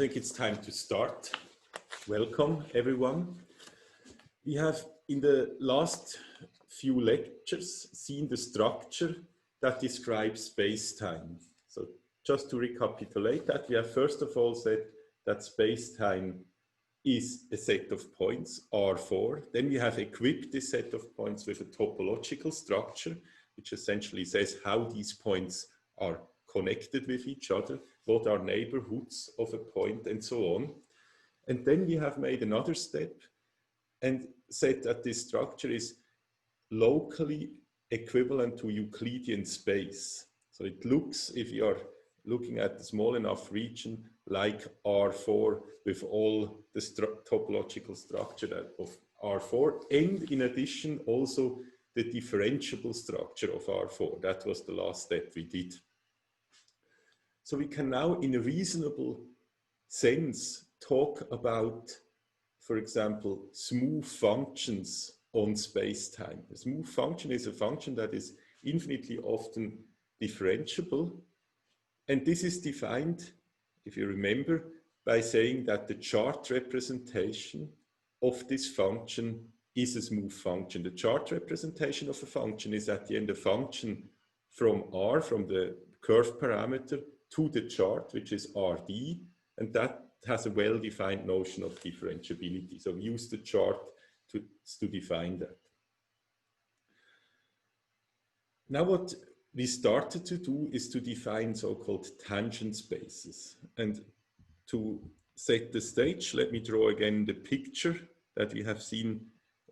think it's time to start. Welcome, everyone. We have, in the last few lectures, seen the structure that describes space-time. So just to recapitulate that, we have first of all said that space-time is a set of points, R4. Then we have equipped this set of points with a topological structure, which essentially says how these points are connected with each other, what are neighborhoods of a point, and so on. And then we have made another step and said that this structure is locally equivalent to Euclidean space. So it looks, if you are looking at the small enough region, like R4 with all the topological structure of R4, and in addition also the differentiable structure of R4. That was the last step we did. So we can now, in a reasonable sense, talk about, for example, smooth functions on space-time. A smooth function is a function that is infinitely often differentiable. And this is defined, if you remember, by saying that the chart representation of this function is a smooth function. The chart representation of a function is at the end a function from R, from the curve parameter, to the chart, which is RD, and that has a well-defined notion of differentiability. So we use the chart to define that. Now what we started to do is to define so-called tangent spaces. And to set the stage, let me draw again the picture that we have seen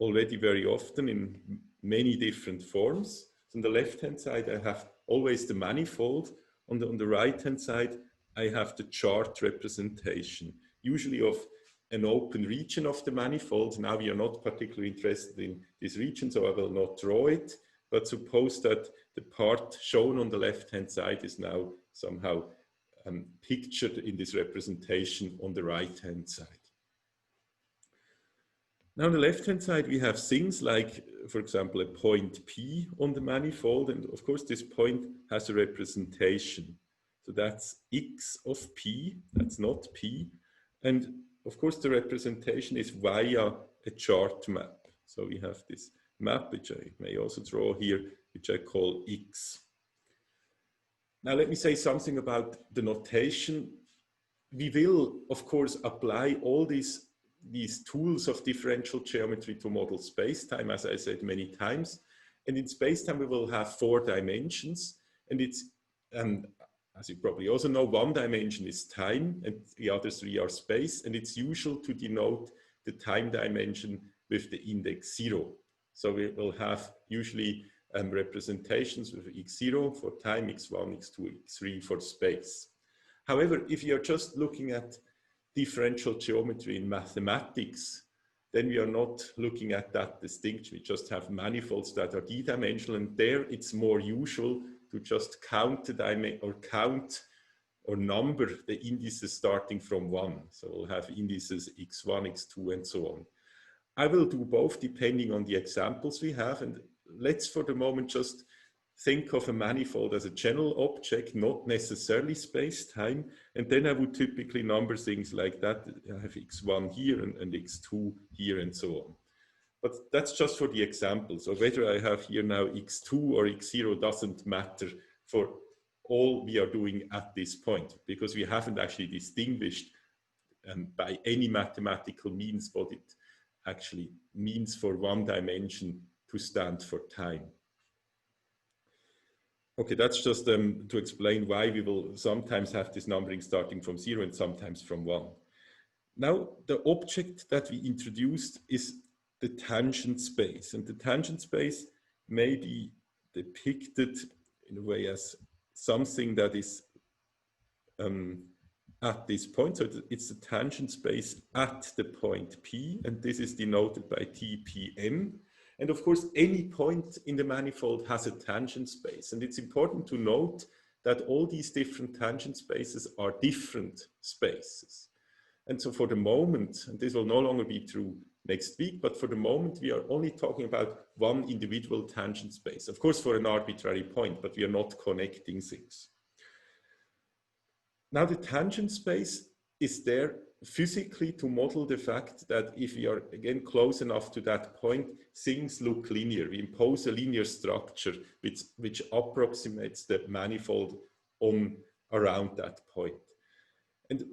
already very often in many different forms. So on the left-hand side, I have always the manifold. On the right-hand side, I have the chart representation, usually of an open region of the manifold. Now we are not particularly interested in this region, so I will not draw it. But suppose that the part shown on the left-hand side is now somehow pictured in this representation on the right-hand side. Now on the left-hand side, we have things like, for example, a point P on the manifold. And of course, this point has a representation. So that's X of P, that's not P. And of course, the representation is via a chart map. So we have this map, which I may also draw here, which I call X. Now let me say something about the notation. We will, of course, apply all these tools of differential geometry to model space-time, as I said many times. And in space-time, we will have 4 dimensions. And it's, as you probably also know, 1 dimension is time, and the other 3 are space. And it's usual to denote the time dimension with the index 0. So we will have usually representations with x0 for time, x1, x2, x3 for space. However, if you're just looking at differential geometry in mathematics, then we are not looking at that distinction. We just have manifolds that are d-dimensional, and there it's more usual to just count or number the indices starting from 1. So we'll have indices x1, x2, and so on. I will do both depending on the examples we have, and let's for the moment just think of a manifold as a general object, not necessarily space-time, and then I would typically number things like that. I have x1 here and x2 here and so on. But that's just for the example. So whether I have here now x2 or x0 doesn't matter for all we are doing at this point, because we haven't actually distinguished by any mathematical means what it actually means for 1 dimension to stand for time. Okay, that's just to explain why we will sometimes have this numbering starting from 0 and sometimes from 1. Now, the object that we introduced is the tangent space. And the tangent space may be depicted in a way as something that is at this point. So it's the tangent space at the point P, and this is denoted by TPM. And of course, any point in the manifold has a tangent space. And it's important to note that all these different tangent spaces are different spaces. And so for the moment, and this will no longer be true next week, but for the moment, we are only talking about one individual tangent space. Of course, for an arbitrary point, but we are not connecting things. Now, the tangent space is there physically to model the fact that if we are again close enough to that point, things look linear. We impose a linear structure which approximates the manifold on around that point. And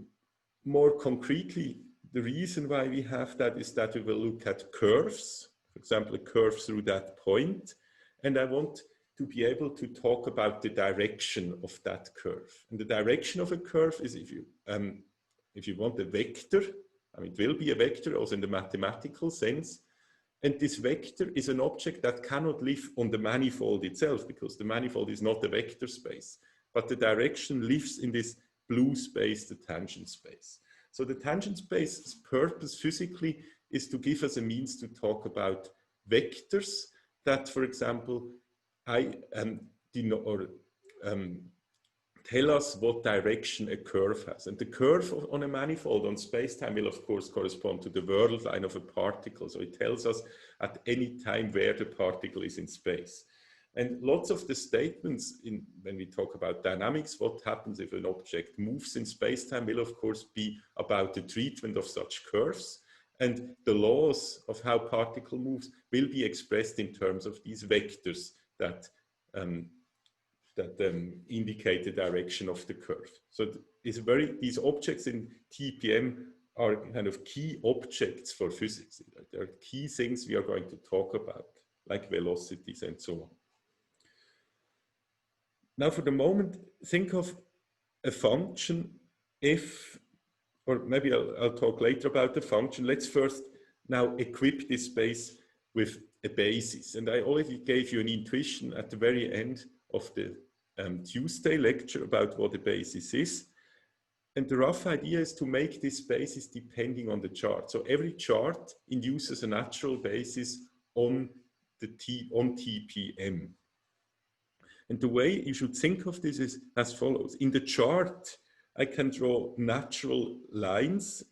more concretely, the reason why we have that is that we will look at curves, for example, a curve through that point, and I want to be able to talk about the direction of that curve. And the direction of a curve is if you want a vector, I mean, it will be a vector also in the mathematical sense, and this vector is an object that cannot live on the manifold itself because the manifold is not a vector space, but the direction lives in this blue space, the tangent space. So the tangent space's purpose physically is to give us a means to talk about vectors that, for example, tell us what direction a curve has. And the curve on a manifold on space-time will, of course, correspond to the world line of a particle. So it tells us at any time where the particle is in space. And lots of the statements when we talk about dynamics, what happens if an object moves in space-time will, of course, be about the treatment of such curves. And the laws of how particle moves will be expressed in terms of these vectors that indicate the direction of the curve. So these objects in TPM are kind of key objects for physics. They are key things we are going to talk about, like velocities and so on. Now, for the moment, think of a function f, or maybe I'll talk later about the function. Let's first now equip this space with a basis. And I already gave you an intuition at the very end of the Tuesday lecture about what a basis is. And the rough idea is to make this basis depending on the chart. So every chart induces a natural basis on TPM. And the way you should think of this is as follows. In the chart, I can draw natural lines.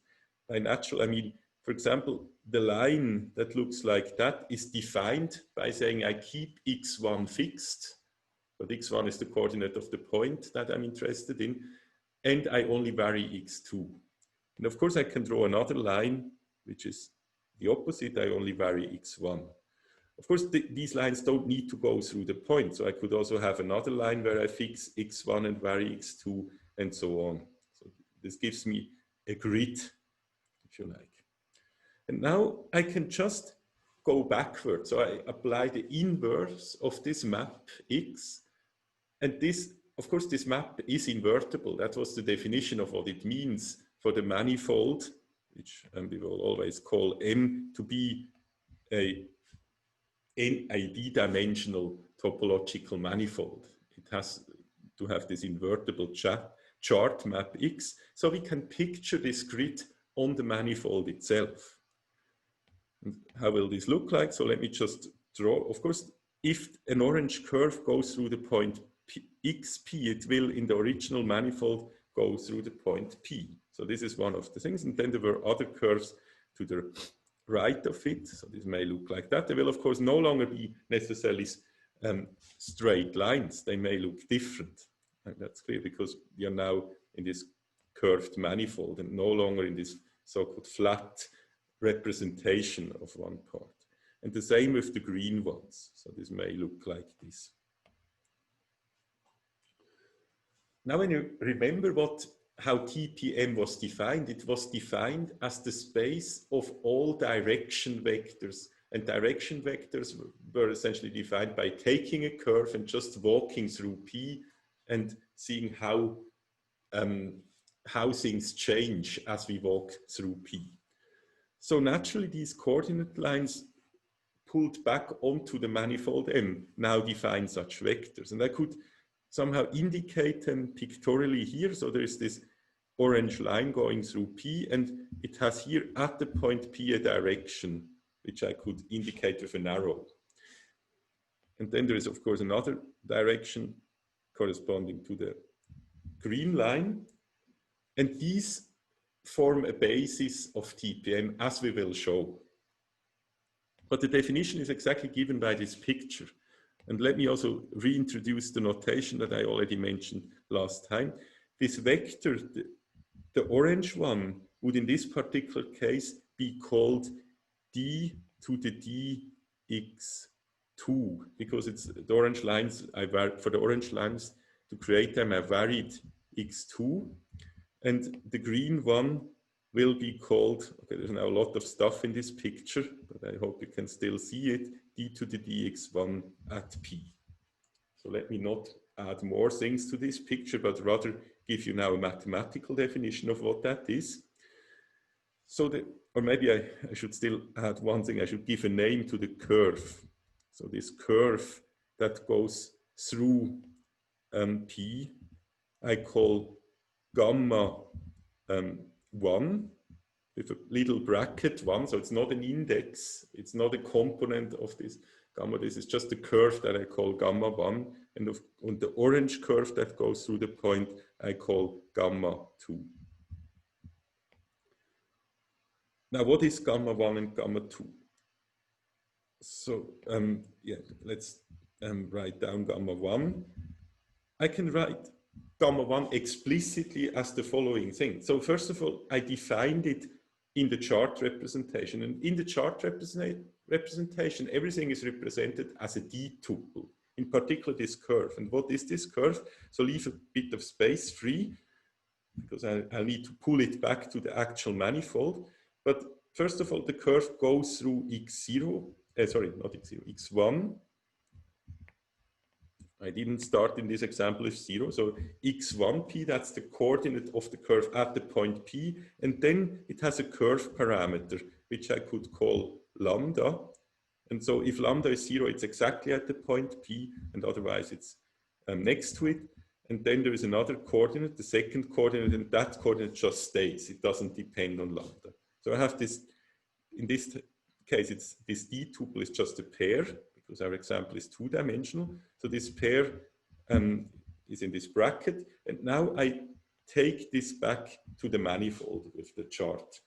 By natural, I mean, for example, the line that looks like that is defined by saying I keep x1 fixed, but x1 is the coordinate of the point that I'm interested in, and I only vary x2. And of course, I can draw another line, which is the opposite, I only vary x1. Of course, these lines don't need to go through the point, so I could also have another line where I fix x1 and vary x2, and so on. So this gives me a grid, if you like. And now I can just go backwards. So I apply the inverse of this map x. And this, of course, this map is invertible. That was the definition of what it means for the manifold, which we will always call M to be a d-dimensional topological manifold. It has to have this invertible chart map x. So we can picture this grid on the manifold itself. And how will this look like? So let me just draw. Of course, if an orange curve goes through the point xp, it will in the original manifold go through the point p. So this is one of the things. And then there were other curves to the right of it. So this may look like that. They will, of course, no longer be necessarily straight lines. They may look different. And that's clear because we are now in this curved manifold and no longer in this so-called flat representation of one part. And the same with the green ones. So this may look like this. Now, when you remember how TPM was defined, it was defined as the space of all direction vectors. And direction vectors were essentially defined by taking a curve and just walking through P and seeing how things change as we walk through P. So naturally, these coordinate lines pulled back onto the manifold M now define such vectors. And I could somehow indicate them pictorially here. So there is this orange line going through P, and it has here at the point P a direction, which I could indicate with an arrow. And then there is, of course, another direction corresponding to the green line. And these form a basis of TPM, as we will show. But the definition is exactly given by this picture. And let me also reintroduce the notation that I already mentioned last time. This vector, the orange one would in this particular case be called d to the dx2, because it's the orange lines, for the orange lines to create them I varied x2, and the green one will be called, okay, there's now a lot of stuff in this picture, but I hope you can still see it, d to the dx1 at p. So let me not add more things to this picture, but rather give you now a mathematical definition of what that is. So or maybe I should still add one thing, I should give a name to the curve. So this curve that goes through P, I call gamma 1 with a little bracket 1, so it's not an index, it's not a component of this gamma, this is just a curve that I call gamma 1, and the orange curve that goes through the point I call gamma 2. Now, what is gamma 1 and gamma 2? So, yeah, let's write down gamma 1. I can write gamma 1 explicitly as the following thing. So, first of all, I defined it in the chart representation. And in the chart representation, everything is represented as a d-tuple, in particular this curve. And what is this curve? So, leave a bit of space free, because I'll need to pull it back to the actual manifold. But first of all, the curve goes through x0, sorry, not x0, x1. I didn't start in this example with 0, so x1p, that's the coordinate of the curve at the point P, and then it has a curve parameter, which I could call lambda. And so if lambda is 0, it's exactly at the point P, and otherwise it's next to it. And then there is another coordinate, the second coordinate, and that coordinate just stays. It doesn't depend on lambda. So I have this, in this case, it's this d-tuple is just a pair, because our example is two-dimensional. So this pair is in this bracket. And now I take this back to the manifold with the chart,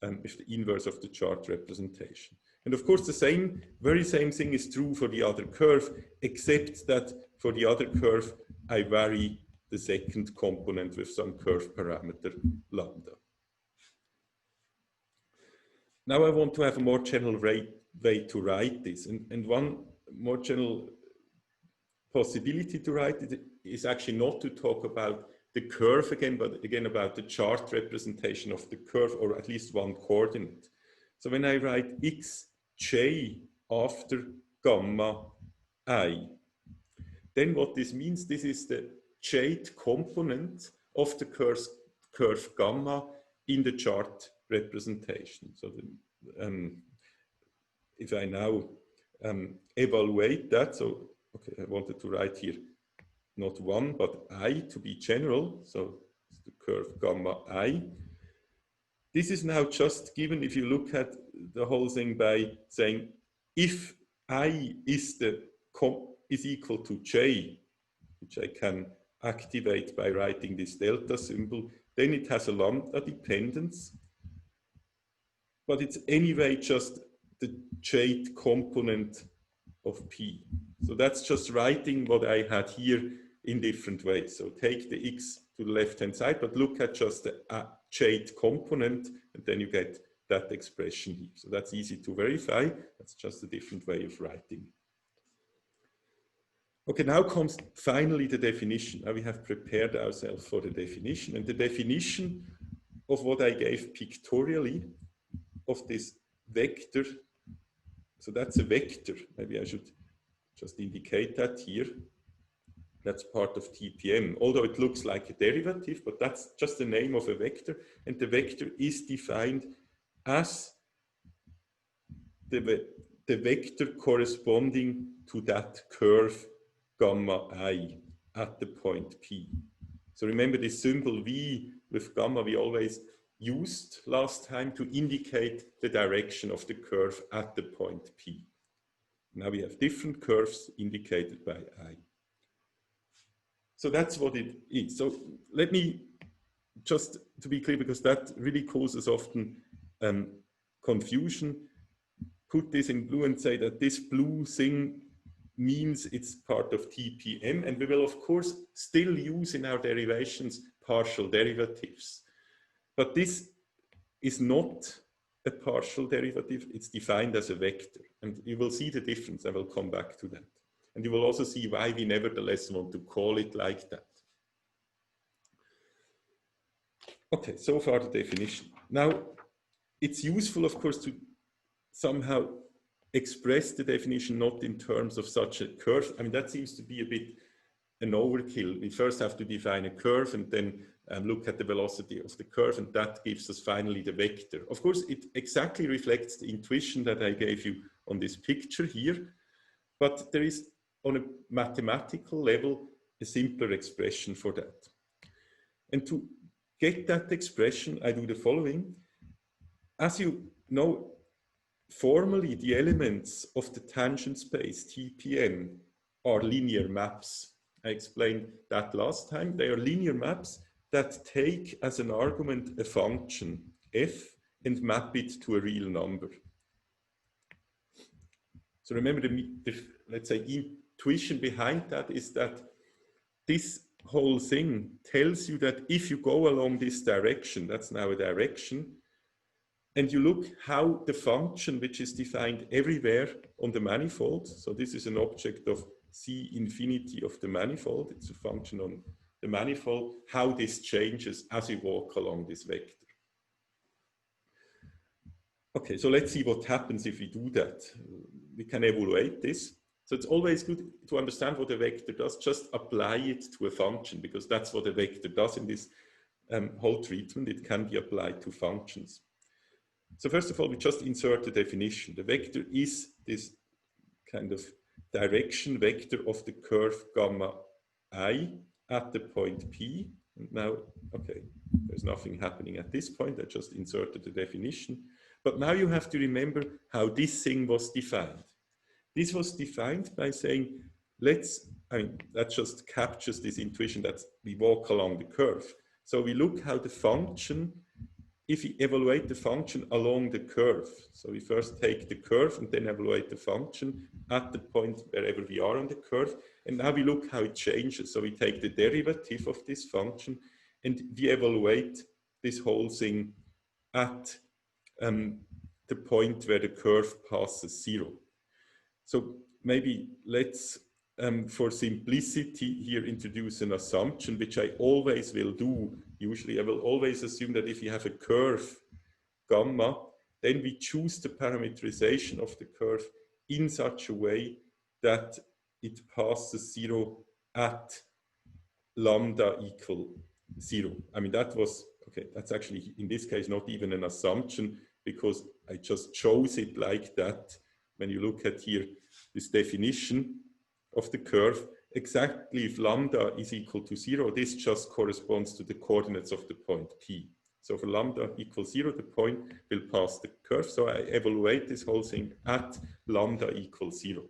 with the inverse of the chart representation. And of course, the very same thing is true for the other curve, except that for the other curve, I vary the second component with some curve parameter lambda. Now I want to have a more general way to write this. And one more general possibility to write it is actually not to talk about the curve again, but again about the chart representation of the curve, or at least one coordinate. So when I write xj after gamma I, then what this means, this is the jth component of the curve gamma in the chart representation. So if I now evaluate that, so okay, I wanted to write here not 1 but I to be general, so it's the curve gamma I. This is now just given if you look at the whole thing by saying if I is equal to j, which I can activate by writing this delta symbol, then it has a lambda dependence, but it's anyway just the jth component of P. So that's just writing what I had here in different ways. So take the x to the left-hand side, but look at just the jth component, and then you get that expression here. So that's easy to verify. That's just a different way of writing. Okay, now comes finally the definition. Now we have prepared ourselves for the definition, and the definition of what I gave pictorially of this vector. So that's a vector. Maybe I should just indicate that here. That's part of TPM, although it looks like a derivative, but that's just the name of a vector. And the vector is defined as the vector corresponding to that curve gamma I at the point P. So remember this symbol V with gamma we always used last time to indicate the direction of the curve at the point P. Now we have different curves indicated by I. So that's what it is. So let me just to be clear, because that really causes often confusion, put this in blue and say that this blue thing means it's part of TPM, and we will of course still use in our derivations partial derivatives. But this is not a partial derivative, it's defined as a vector. And you will see the difference, I will come back to that. And you will also see why we nevertheless want to call it like that. Okay, so far the definition. Now, it's useful, of course, to somehow express the definition not in terms of such a curve. I mean, that seems to be a bit an overkill. We first have to define a curve and then look at the velocity of the curve, and that gives us finally the vector. Of course, it exactly reflects the intuition that I gave you on this picture here, but there is, on a mathematical level, a simpler expression for that. And to get that expression, I do the following. As you know, formally, the elements of the tangent space, TPN, are linear maps. I explained that last time. They are linear maps that take as an argument a function, f, and map it to a real number. So remember, let's say, intuition behind that is that this whole thing tells you that if you go along this direction, that's now a direction, and you look how the function, which is defined everywhere on the manifold, so this is an object of C infinity of the manifold, it's a function on the manifold, how this changes as you walk along this vector. Okay, so let's see what happens if we do that. We can evaluate this. So it's always good to understand what a vector does, just apply it to a function, because that's what a vector does in this whole treatment. It can be applied to functions. So first of all, we just insert the definition. The vector is this kind of direction vector of the curve gamma I at the point P. And now, okay, there's nothing happening at this point. I just inserted the definition. But now you have to remember how this thing was defined. This was defined by saying, that just captures this intuition that we walk along the curve. So we look how the function, if we evaluate the function along the curve, so we first take the curve and then evaluate the function at the point wherever we are on the curve, and now we look how it changes. So we take the derivative of this function and we evaluate this whole thing at the point where the curve passes 0. So maybe let's, for simplicity here, introduce an assumption, which I always will do. Usually I will always assume that if you have a curve gamma, then we choose the parameterization of the curve in such a way that it passes 0 at lambda equal 0. I mean, that was, okay, that's actually in this case not even an assumption, because I just chose it like that. When you look at here, this definition of the curve, exactly if lambda is equal to 0, this just corresponds to the coordinates of the point P. So for lambda equals 0, the point will pass the curve. So I evaluate this whole thing at lambda equals 0.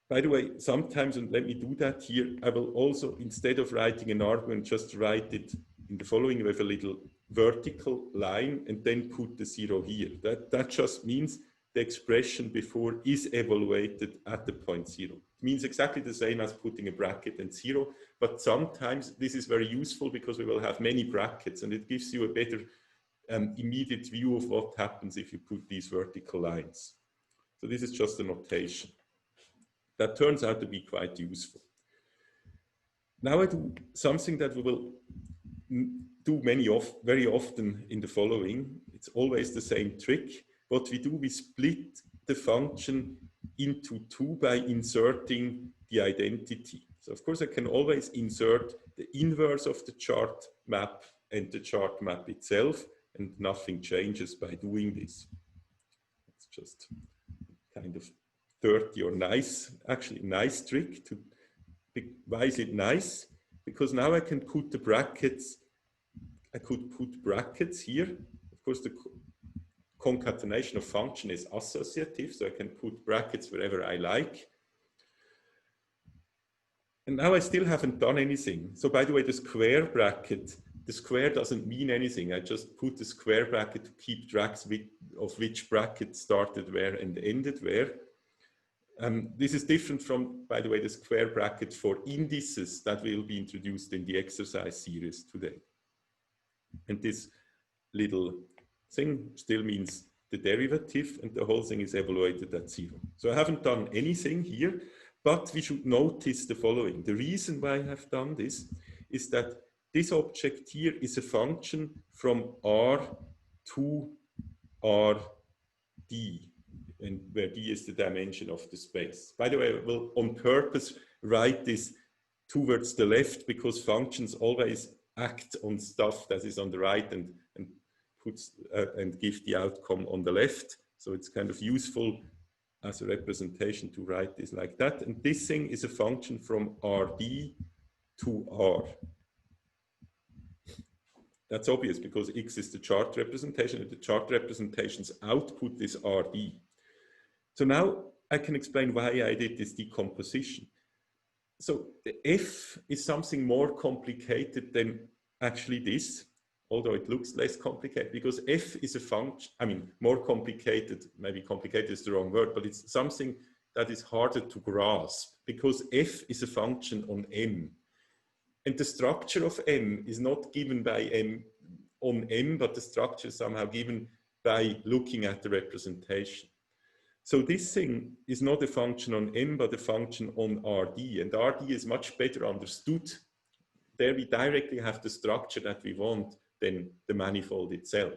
By the way, sometimes, and let me do that here, I will also, instead of writing an argument, just write it in the following with a little vertical line and then put the 0 here. That just means the expression before is evaluated at the point 0. It means exactly the same as putting a bracket and 0, but sometimes this is very useful because we will have many brackets and it gives you a better immediate view of what happens if you put these vertical lines. So this is just a notation. That turns out to be quite useful. Now I do something that we will do very often in the following. It's always the same trick. What we do, we split the function into 2 by inserting the identity. So of course I can always insert the inverse of the chart map and the chart map itself, and nothing changes by doing this. It's just kind of dirty or nice, actually nice trick. Why is it nice? Because now I can put the brackets, I could put brackets here. Of course, the concatenation of function is associative, so I can put brackets wherever I like. And now I still haven't done anything. So by the way, the square bracket, the square doesn't mean anything. I just put the square bracket to keep track of which bracket started where and ended where. This is different from, by the way, the square bracket for indices that will be introduced in the exercise series today. And this little thing still means the derivative, and the whole thing is evaluated at 0. So I haven't done anything here, but we should notice the following. The reason why I have done this is that this object here is a function from R to Rd, and where d is the dimension of the space. By the way, I will on purpose write this towards the left, because functions always act on stuff that is on the right and give the outcome on the left. So it's kind of useful as a representation to write this like that. And this thing is a function from Rd to R. That's obvious because X is the chart representation, and the chart representation's output is Rd. So now I can explain why I did this decomposition. So the F is something more complicated than actually this, although it looks less complicated, because F is a function, I mean, more complicated, maybe complicated is the wrong word, but it's something that is harder to grasp, because F is a function on M. And the structure of M is not given by M on M, but the structure is somehow given by looking at the representation. So this thing is not a function on M, but a function on Rd. And Rd is much better understood. There we directly have the structure that we want than the manifold itself.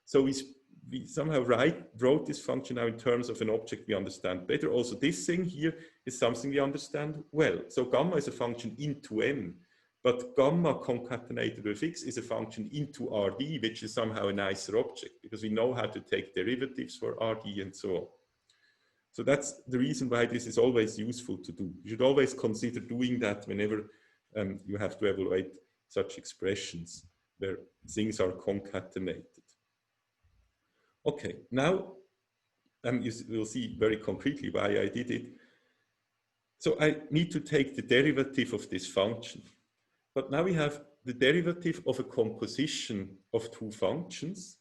So we somehow wrote this function now in terms of an object we understand better. Also, this thing here is something we understand well. So gamma is a function into M. But gamma concatenated with X is a function into Rd, which is somehow a nicer object, because we know how to take derivatives for Rd and so on. So that's the reason why this is always useful to do. You should always consider doing that whenever you have to evaluate such expressions where things are concatenated. Okay, now you will see very concretely why I did it. So I need to take the derivative of this function. But now we have the derivative of a composition of two functions,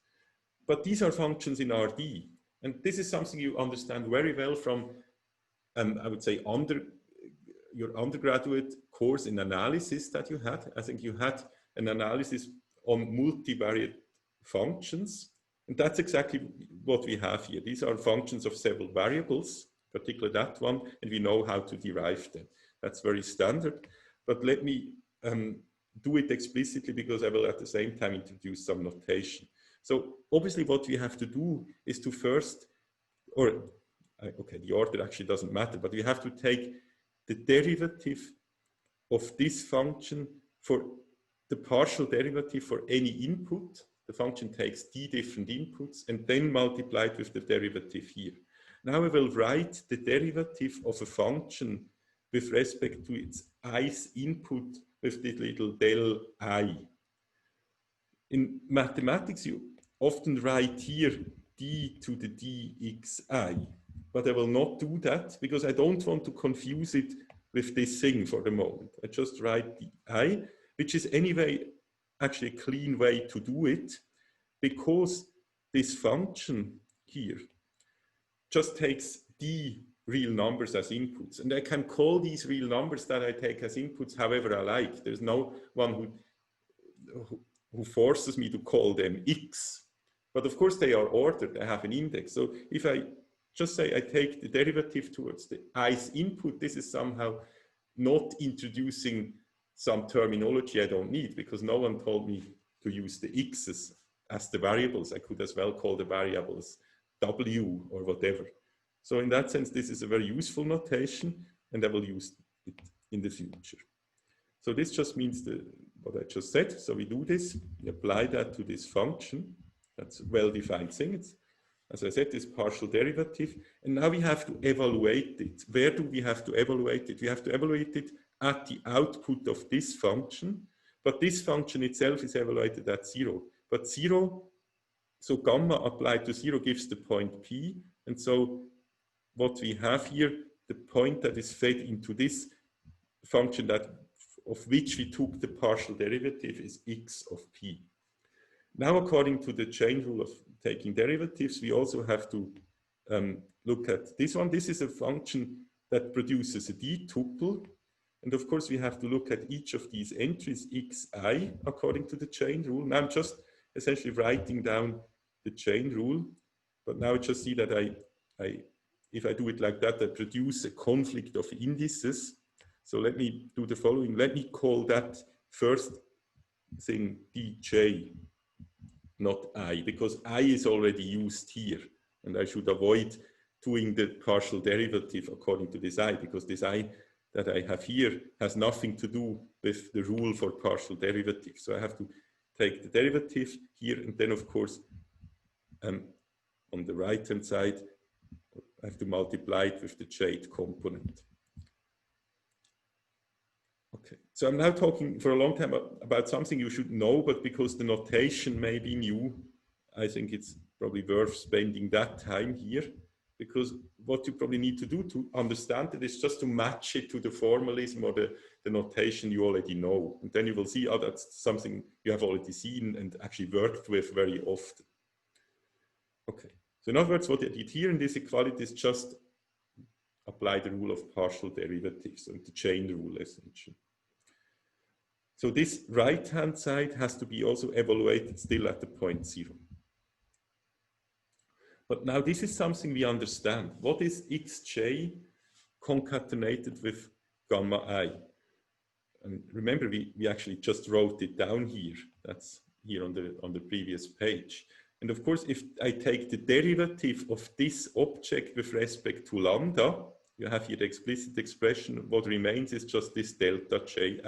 but these are functions in Rd. And this is something you understand very well from, I would say, your undergraduate course in analysis that you had. I think you had an analysis on multivariate functions. And that's exactly what we have here. These are functions of several variables, particularly that one, and we know how to derive them. That's very standard. But let me do it explicitly, because I will at the same time introduce some notation. So obviously what we have to do is to first, okay, the order actually doesn't matter, but we have to take the derivative of this function for the partial derivative for any input. The function takes d different inputs and then multiply it with the derivative here. Now I will write the derivative of a function with respect to its ith input with this little del I. In mathematics, you often write here d to the dxi, but I will not do that because I don't want to confuse it with this thing for the moment. I just write di, which is anyway actually a clean way to do it, because this function here just takes d real numbers as inputs. And I can call these real numbers that I take as inputs however I like. There's no one who forces me to call them x. But of course they are ordered, I have an index. So if I just say I take the derivative towards the ith input, this is somehow not introducing some terminology I don't need, because no one told me to use the x's as the variables. I could as well call the variables w or whatever. So in that sense, this is a very useful notation, and I will use it in the future. So this just means what I just said. So we do this, we apply that to this function. That's a well-defined thing. It's, as I said, this partial derivative. And now we have to evaluate it. Where do we have to evaluate it? We have to evaluate it at the output of this function. But this function itself is evaluated at 0. But 0, so gamma applied to 0 gives the point P. And so what we have here, the point that is fed into this function of which we took the partial derivative is x of p. Now, according to the chain rule of taking derivatives, we also have to look at this one. This is a function that produces a d-tuple. And of course, we have to look at each of these entries, xi, according to the chain rule. Now I'm just essentially writing down the chain rule. But now just see that if I do it like that, I produce a conflict of indices. So let me do the following. Let me call that first thing dj, not I, because I is already used here. And I should avoid doing the partial derivative according to this I, because this I that I have here has nothing to do with the rule for partial derivative. So I have to take the derivative here, and then of course, on the right-hand side, I have to multiply it with the jth component. Okay, so I'm now talking for a long time about something you should know, but because the notation may be new, I think it's probably worth spending that time here, because what you probably need to do to understand it is just to match it to the formalism or the notation you already know. And then you will see, oh, that's something you have already seen and actually worked with very often. Okay, so in other words, what I did here in this equality is just apply the rule of partial derivatives and the chain rule essentially. So this right-hand side has to be also evaluated still at the point 0. But now this is something we understand. What is xj concatenated with gamma I? And remember, we actually just wrote it down here. That's here on the previous page. And of course, if I take the derivative of this object with respect to lambda, you have here the explicit expression. What remains is just this delta ji.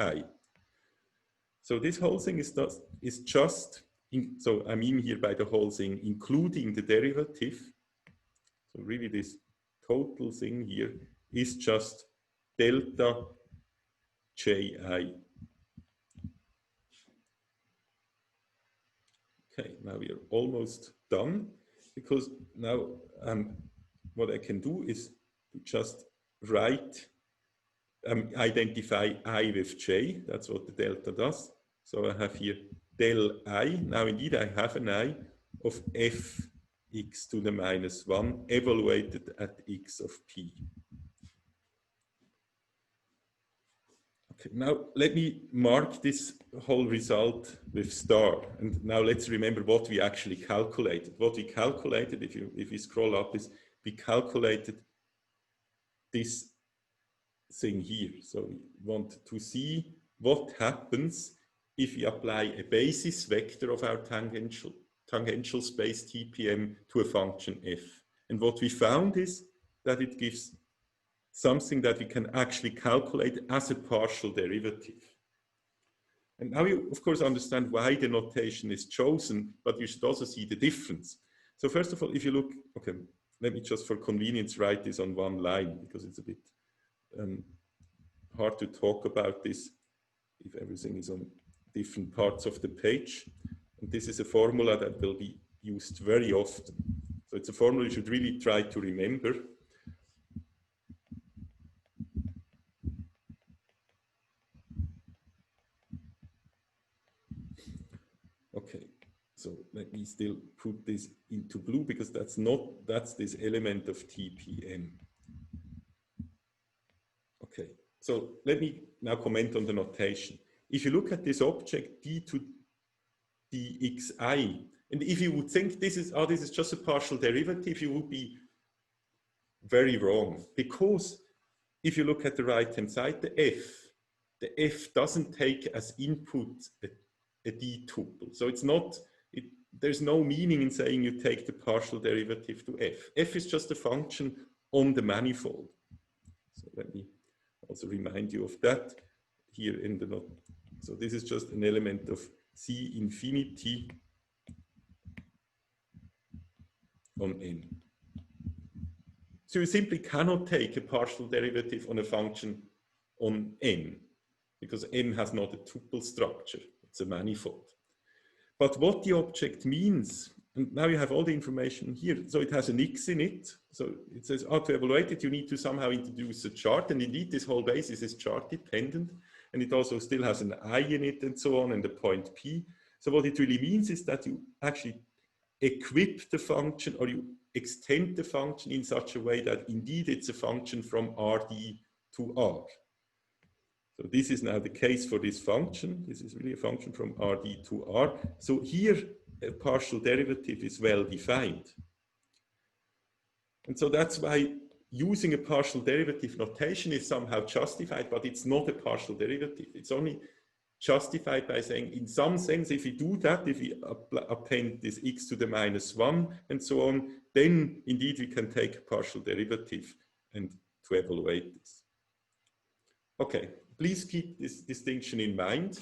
So this whole thing is just, so I mean here by the whole thing, including the derivative. So really this total thing here is just delta ji. Okay, now we are almost done, because now what I can do is to just write, identify I with j. That's what the delta does. So I have here del I. Now indeed I have an I of fx to the minus 1 evaluated at x of p. Okay, now let me mark this whole result with star. And now let's remember what we actually calculated. What we calculated, if we scroll up, is we calculated this thing here. So we want to see what happens if we apply a basis vector of our tangential space TPM to a function f. And what we found is that it gives something that we can actually calculate as a partial derivative. And now you, of course, understand why the notation is chosen, but you should also see the difference. So first of all, if you look, okay, let me just for convenience write this on one line, because it's a bit hard to talk about this if everything is on different parts of the page. And this is a formula that will be used very often. So it's a formula you should really try to remember. Okay, so let me still put this into blue, because that's this element of TPM. Okay, so let me now comment on the notation. If you look at this object d to dxi, and if you would think this is just a partial derivative, you would be very wrong, because if you look at the right-hand side, the f doesn't take as input a d-tuple. So it's not, there's no meaning in saying you take the partial derivative to f. F is just a function on the manifold. So let me also remind you of that here in the note. So this is just an element of C infinity on n. So you simply cannot take a partial derivative on a function on n, because n has not a tuple structure, it's a manifold. But what the object means, and now you have all the information here, so it has an x in it, so it says, to evaluate it, you need to somehow introduce a chart, and indeed this whole basis is chart dependent, and it also still has an I in it and so on, and the point P. So what it really means is that you actually equip the function, or you extend the function in such a way that indeed it's a function from Rd to R. So this is now the case for this function. This is really a function from Rd to R. So here a partial derivative is well defined. And so that's why using a partial derivative notation is somehow justified, but it's not a partial derivative. It's only justified by saying, in some sense, if we do that, if we append this x to the -1 and so on, then indeed we can take a partial derivative and to evaluate this. Okay, please keep this distinction in mind,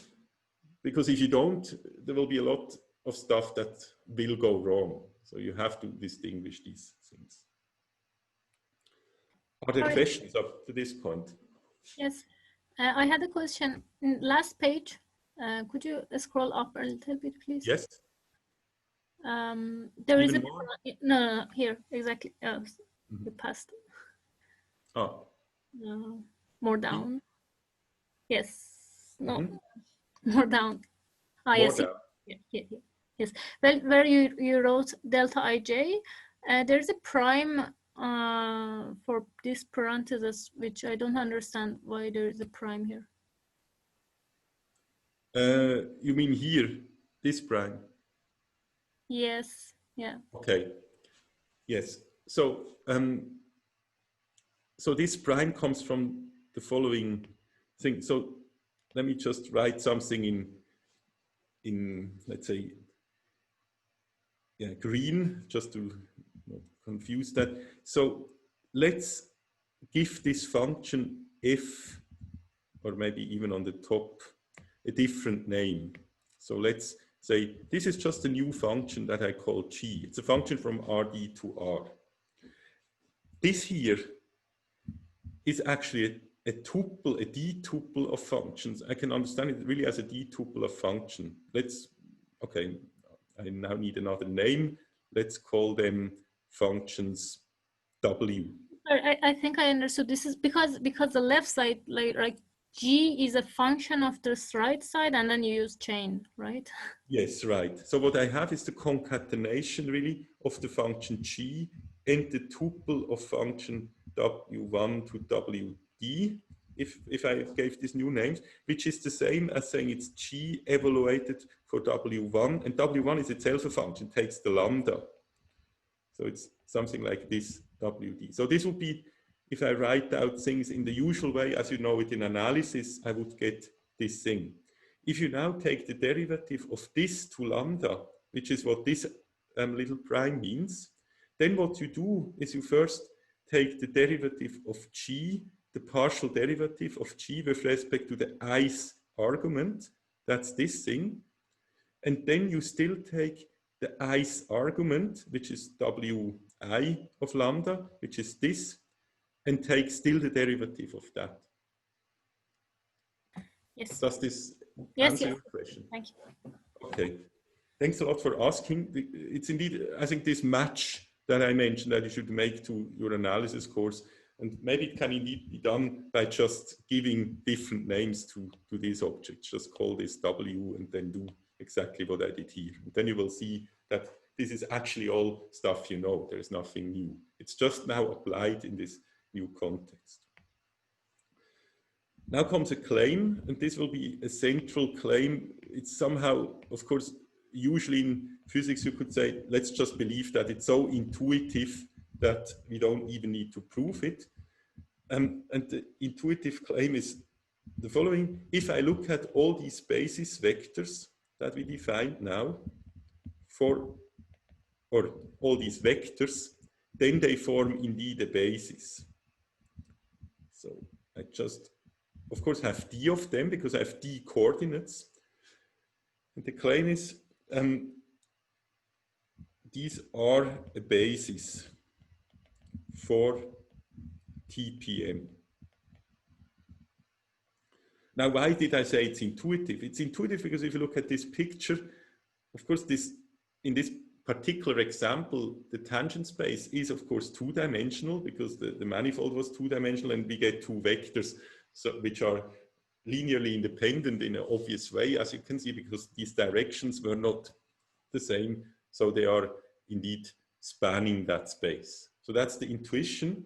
because if you don't, there will be a lot of stuff that will go wrong. So you have to distinguish these things. Are there questions up to this point? Yes, I had a question. Last page, could you scroll up a little bit, please? Yes. There is a no, here exactly. We passed. Oh. More down. Yes. No. More down. Ah, yes. Down. Yeah. Yes. Well, where you wrote delta ij, there's a prime for this parenthesis, which I don't understand why there is a prime here. You mean here, this prime? Yes. Yeah. Okay. Yes. So so this prime comes from the following thing. So let me just write something in let's say, yeah, green, just to not confuse that. So let's give this function f, or maybe even on the top, a different name. So let's say this is just a new function that I call g. It's a function from Rd to R. This here is actually a tuple, a d-tuple of functions. I can understand it really as a d-tuple of function. Okay, I now need another name. Let's call them functions W. I think I understood. This is because the left side, like g is a function of this right side, and then you use chain, right? Yes, right. So what I have is the concatenation really of the function g and the tuple of function w1 to wd, if I gave these new names, which is the same as saying it's g evaluated for w1, and w1 is itself a function, takes the lambda. So it's something like this wd. So this would be, if I write out things in the usual way, as you know it in analysis, I would get this thing. If you now take the derivative of this to lambda, which is what this little prime means, then what you do is you first take the derivative of g, the partial derivative of g with respect to the i's argument, that's this thing, and then you still take the i's argument, which is wi of lambda, which is this, and take still the derivative of that. Yes. Does this answer your question? Thank you. Okay. Thanks a lot for asking. It's indeed, I think, this match that I mentioned that you should make to your analysis course, and maybe it can indeed be done by just giving different names to these objects. Just call this W and then do exactly what I did here. And then you will see that this is actually all stuff you know. There is nothing new. It's just now applied in this new context. Now comes a claim, and this will be a central claim. It's somehow, of course, usually in physics you could say, let's just believe that it's so intuitive that we don't even need to prove it. And the intuitive claim is the following. If I look at all these basis vectors that we defined now, or all these vectors, then they form indeed a basis. So I just, of course, have d of them because I have d coordinates. And the claim is these are a basis for TPM. Now, why did I say it's intuitive? It's intuitive because if you look at this picture, of course, in this particular example, the tangent space is, of course, two-dimensional because the manifold was two-dimensional, and we get two vectors which are linearly independent in an obvious way, as you can see, because these directions were not the same. So they are indeed spanning that space. So that's the intuition.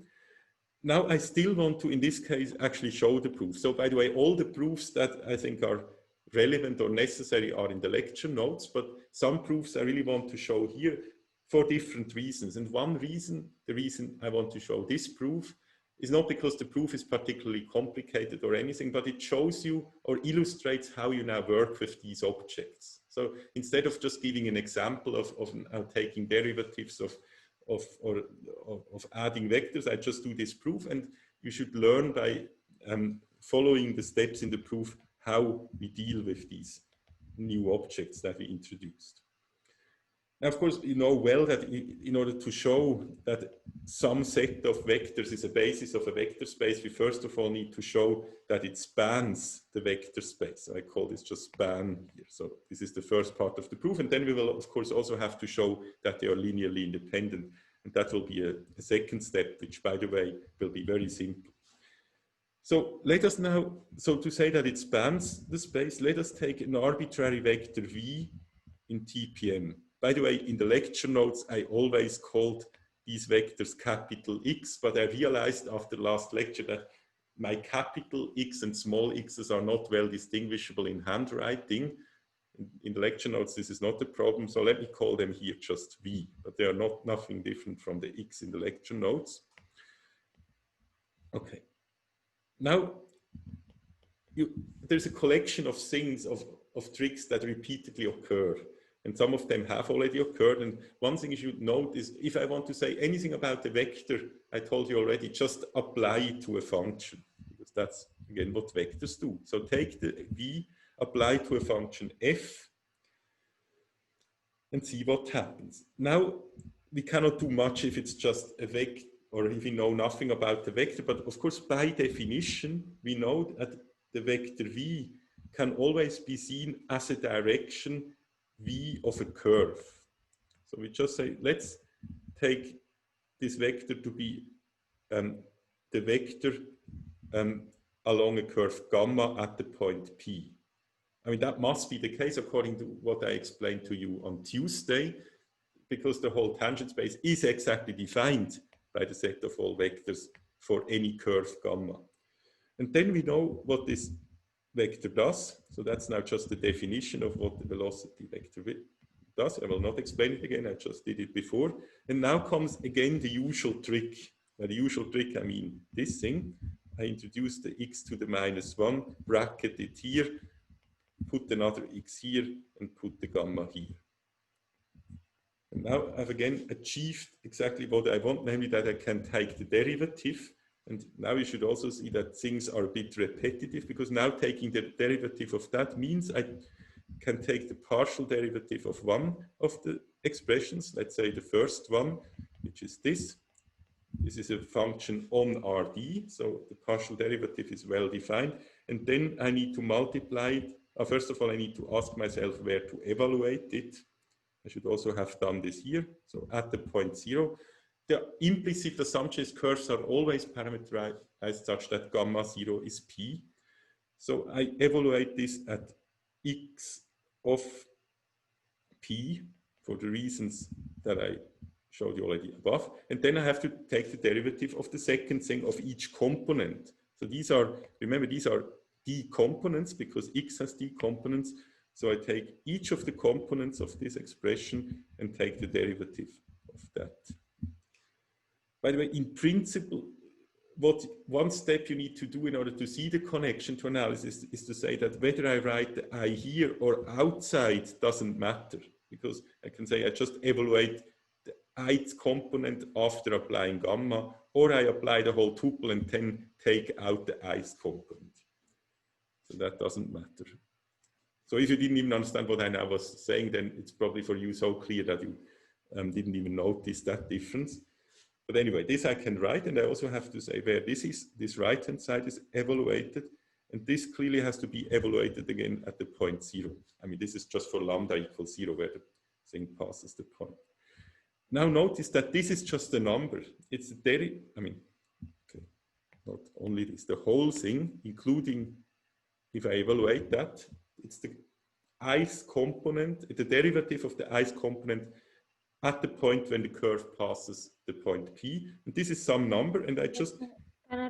Now I still want to, in this case, actually show the proof. So by the way, all the proofs that I think are relevant or necessary are in the lecture notes, but some proofs I really want to show here for different reasons. And one reason, the reason I want to show this proof is not because the proof is particularly complicated or anything, but it shows you or illustrates how you now work with these objects. So instead of just giving an example of taking derivatives of adding vectors, I just do this proof, and you should learn by following the steps in the proof how we deal with these new objects that we introduced. Now, of course, you know well that in order to show that some set of vectors is a basis of a vector space, we first of all need to show that it spans the vector space. So I call this just span here. So this is the first part of the proof. And then we will, of course, also have to show that they are linearly independent. And that will be a second step, which, by the way, will be very simple. So let us now, so to say that it spans the space, let us take an arbitrary vector v in TPM. By the way, in the lecture notes, I always called these vectors capital X, but I realized after last lecture that my capital X and small x's are not well distinguishable in handwriting. In the lecture notes, this is not a problem, so let me call them here just V, but they are nothing different from the X in the lecture notes. Okay. Now, there's a collection of things, of tricks that repeatedly occur. And some of them have already occurred. And one thing you should note is if I want to say anything about the vector, I told you already, just apply it to a function. Because that's, again, what vectors do. So take the V, apply to a function f, and see what happens. Now, we cannot do much if it's just a vector, or if we know nothing about the vector. But of course, by definition, we know that the vector V can always be seen as a direction V of a curve. So we just say, let's take this vector to be the vector along a curve gamma at the point P. I mean, that must be the case according to what I explained to you on Tuesday, because the whole tangent space is exactly defined by the set of all vectors for any curve gamma. And then we know what this vector does. So that's now just the definition of what the velocity vector does. I will not explain it again, I just did it before. And now comes again the usual trick. By the usual trick, I mean this thing. I introduce the x to the -1, bracket it here, put another x here, and put the gamma here. And now I've again achieved exactly what I want, namely that I can take the derivative. And now you should also see that things are a bit repetitive, because now taking the derivative of that means I can take the partial derivative of one of the expressions, let's say the first one, which is this. This is a function on RD, so the partial derivative is well defined. And then I need to multiply it. First of all, I need to ask myself where to evaluate it. I should also have done this here. So at the point 0, the implicit assumption is curves are always parameterized such that gamma 0 is P. So I evaluate this at x of P for the reasons that I showed you already above. And then I have to take the derivative of the second thing of each component. So these are, remember, these are d components because x has d components. So I take each of the components of this expression and take the derivative of that. By the way, in principle, one step you need to do in order to see the connection to analysis is to say that whether I write the I here or outside doesn't matter, because I can say I just evaluate the ith component after applying gamma, or I apply the whole tuple and then take out the ith component. So that doesn't matter. So if you didn't even understand what I now was saying, then it's probably for you so clear that you didn't even notice that difference. But anyway, this I can write, and I also have to say where this is, this right-hand side is evaluated, and this clearly has to be evaluated again at the point 0. I mean, this is just for lambda equals 0, where the thing passes the point. Now notice that this is just a number. It's a okay, not only this, the whole thing, including if I evaluate that, it's the ith component, the derivative of the ith component at the point when the curve passes the point P. And this is some number, and I just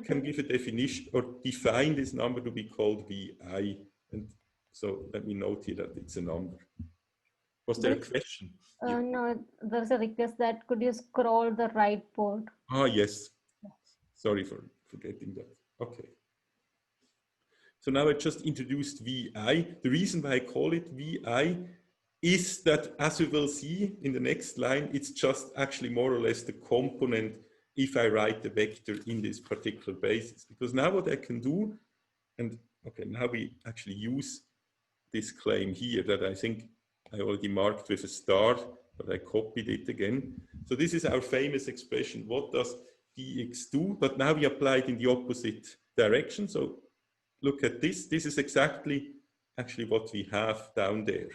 can give a definition or define this number to be called Vi. And so let me note here that it's a number. Was there a question? No, there's a request that could you scroll the right board? Ah, yes. Sorry for forgetting that. Okay. So now I just introduced Vi. The reason why I call it Vi is that, as we will see in the next line, it's just actually more or less the component if I write the vector in this particular basis. Because now what I can do, and okay, now we actually use this claim here that I think I already marked with a star, but I copied it again. So this is our famous expression. What does dx do? But now we apply it in the opposite direction. So look at this. This is exactly actually what we have down there.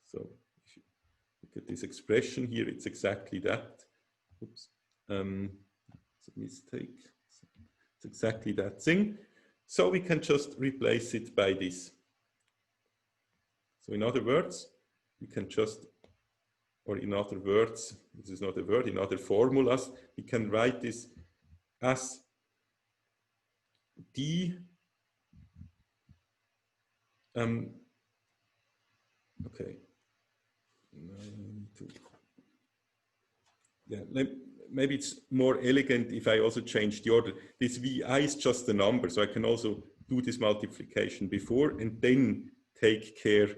So if you look at this expression here, it's exactly that. Oops, it's a mistake. It's exactly that thing. So we can just replace it by this. So in other words, we can just, or in other words, this is not a word, in other formulas, we can write this as d okay. Yeah, maybe it's more elegant if I also change the order. This Vi is just a number, so I can also do this multiplication before and then take care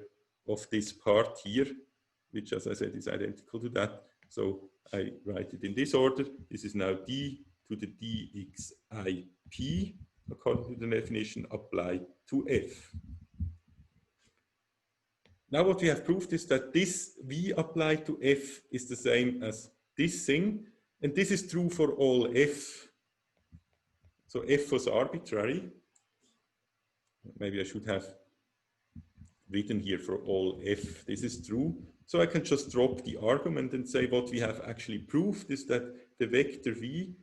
of this part here, which, as I said, is identical to that. So I write it in this order. This is now d to the dxip, according to the definition, applied to f. Now what we have proved is that this V applied to f is the same as this thing, and this is true for all f. So f was arbitrary. Maybe I should have written here for all f. This is true. So I can just drop the argument and say what we have actually proved is that the vector V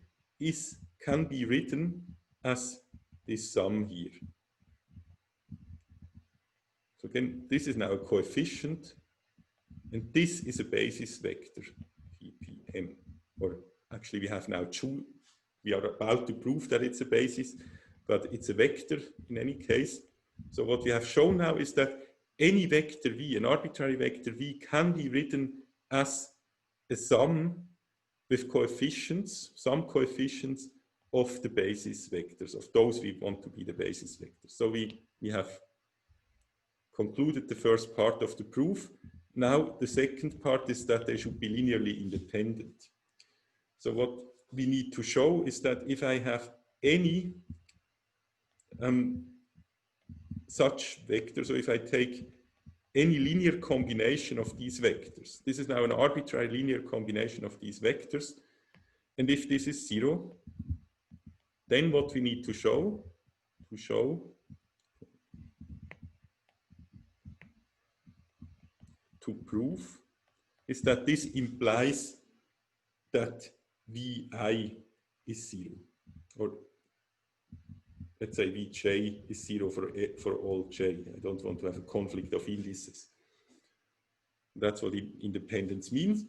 can be written as this sum here. So again, this is now a coefficient, and this is a basis vector, ppm. Or actually, we have now two. We are about to prove that it's a basis, but it's a vector in any case. So what we have shown now is that any vector v, an arbitrary vector v, can be written as a sum with coefficients, some coefficients of the basis vectors, of those we want to be the basis vectors. So we have concluded the first part of the proof. Now the second part is that they should be linearly independent. So what we need to show is that if I have any such vector, so if I take any linear combination of these vectors, this is now an arbitrary linear combination of these vectors, and if this is 0, then what we need to show to prove is that this implies that Vi is 0, or let's say Vj is 0 for all j. I don't want to have a conflict of indices. That's what independence means.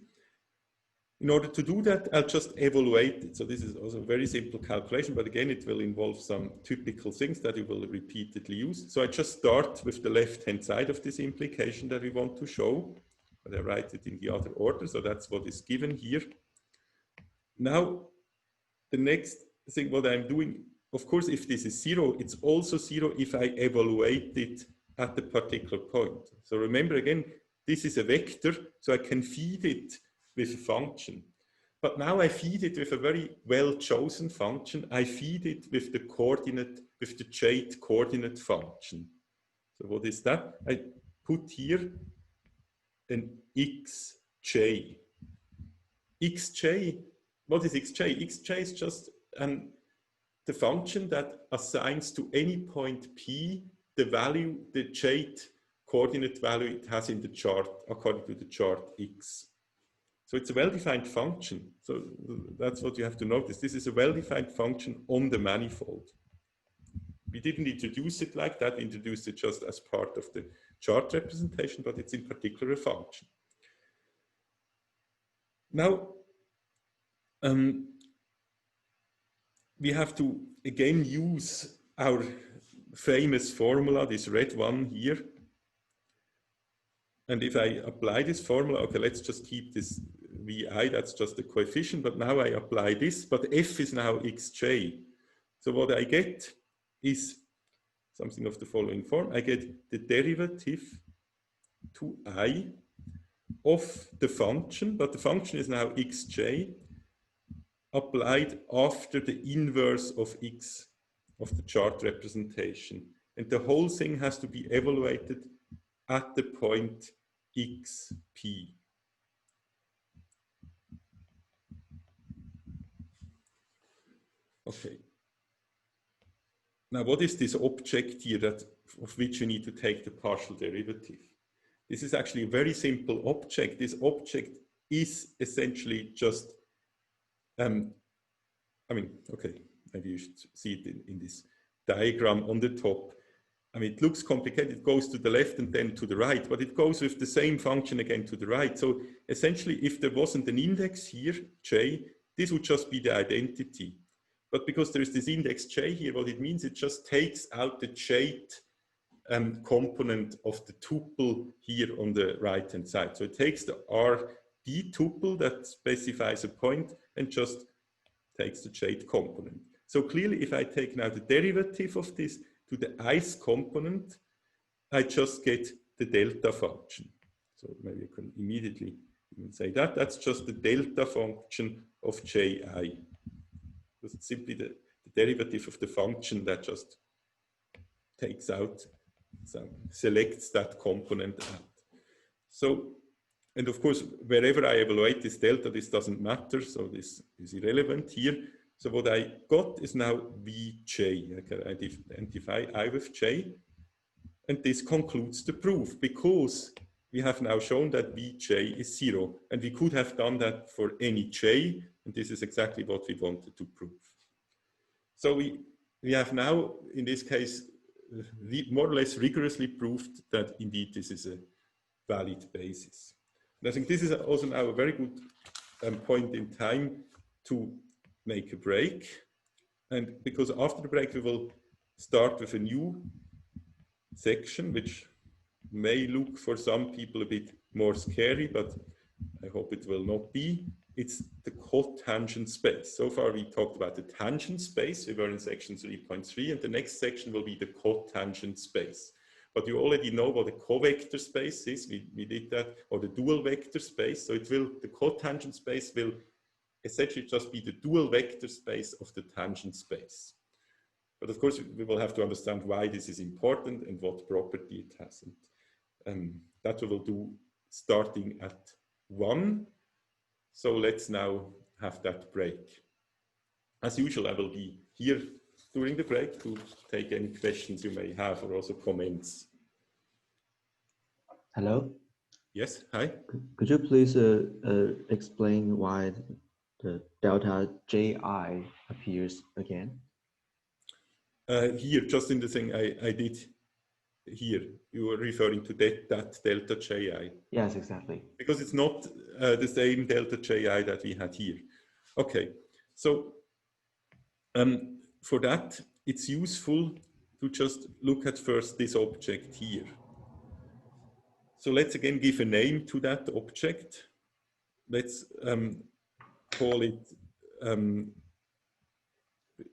In order to do that, I'll just evaluate it. So this is also a very simple calculation, but again, it will involve some typical things that we will repeatedly use. So I just start with the left-hand side of this implication that we want to show, but I write it in the other order. So that's what is given here. Now, the next thing, what I'm doing, of course, if this is 0, it's also 0 if I evaluate it at the particular point. So remember again, this is a vector, so I can feed it with a function. But now I feed it with a very well-chosen function. I feed it with the coordinate, with the jth coordinate function. So what is that? I put here an xj. Xj, what is xj? Xj is just the function that assigns to any point P the value, the jth coordinate value it has in the chart, according to the chart X. So it's a well-defined function. So that's what you have to notice. This is a well-defined function on the manifold. We didn't introduce it like that. We introduced it just as part of the chart representation, but it's in particular a function. Now, we have to again use our famous formula, this red one here. And if I apply this formula, okay, let's just keep this vi, that's just the coefficient, but now I apply this, but f is now xj. So what I get is something of the following form. I get the derivative to I of the function, but the function is now xj applied after the inverse of x of the chart representation. And the whole thing has to be evaluated at the point xp. Okay. Now, what is this object here of which you need to take the partial derivative? This is actually a very simple object. This object is essentially just, I mean, okay, maybe you should see it in this diagram on the top. I mean, it looks complicated. It goes to the left and then to the right, but it goes with the same function again to the right. So essentially, if there wasn't an index here, j, this would just be the identity. But because there is this index j here, what it means, it just takes out the jth component of the tuple here on the right-hand side. So it takes the RD tuple that specifies a point and just takes the jth component. So clearly, if I take now the derivative of this to the ith component, I just get the delta function. So maybe I can immediately even say that. That's just the delta function of ji. It's simply the derivative of the function that just takes out, so selects that component out. So, and of course, wherever I evaluate this delta, this doesn't matter, so this is irrelevant here. So what I got is now Vj. I can identify I with j, and this concludes the proof, because we have now shown that Vj is 0, and we could have done that for any j, and this is exactly what we wanted to prove. So we have now, in this case, more or less rigorously proved that indeed this is a valid basis. And I think this is also now a very good point in time to make a break. And because after the break, we will start with a new section, which may look for some people a bit more scary, but I hope it will not be. It's the cotangent space. So far, we talked about the tangent space. We were in section 3.3, and the next section will be the cotangent space. But you already know what a covector space is. We did that, or the dual vector space. So it will, the cotangent space will essentially just be the dual vector space of the tangent space. But of course, we will have to understand why this is important and what property it has. And that we will do starting at 1. So let's now have that break. As usual, I will be here during the break to take any questions you may have, or also comments. Hello? Yes, hi. Could you please explain why the delta ji appears again? Here, just in the thing I did here, you were referring to that delta ji. Yes, exactly. Because it's not the same delta ji that we had here. Okay, so for that, it's useful to just look at first this object here. So let's again give a name to that object. Let's call it,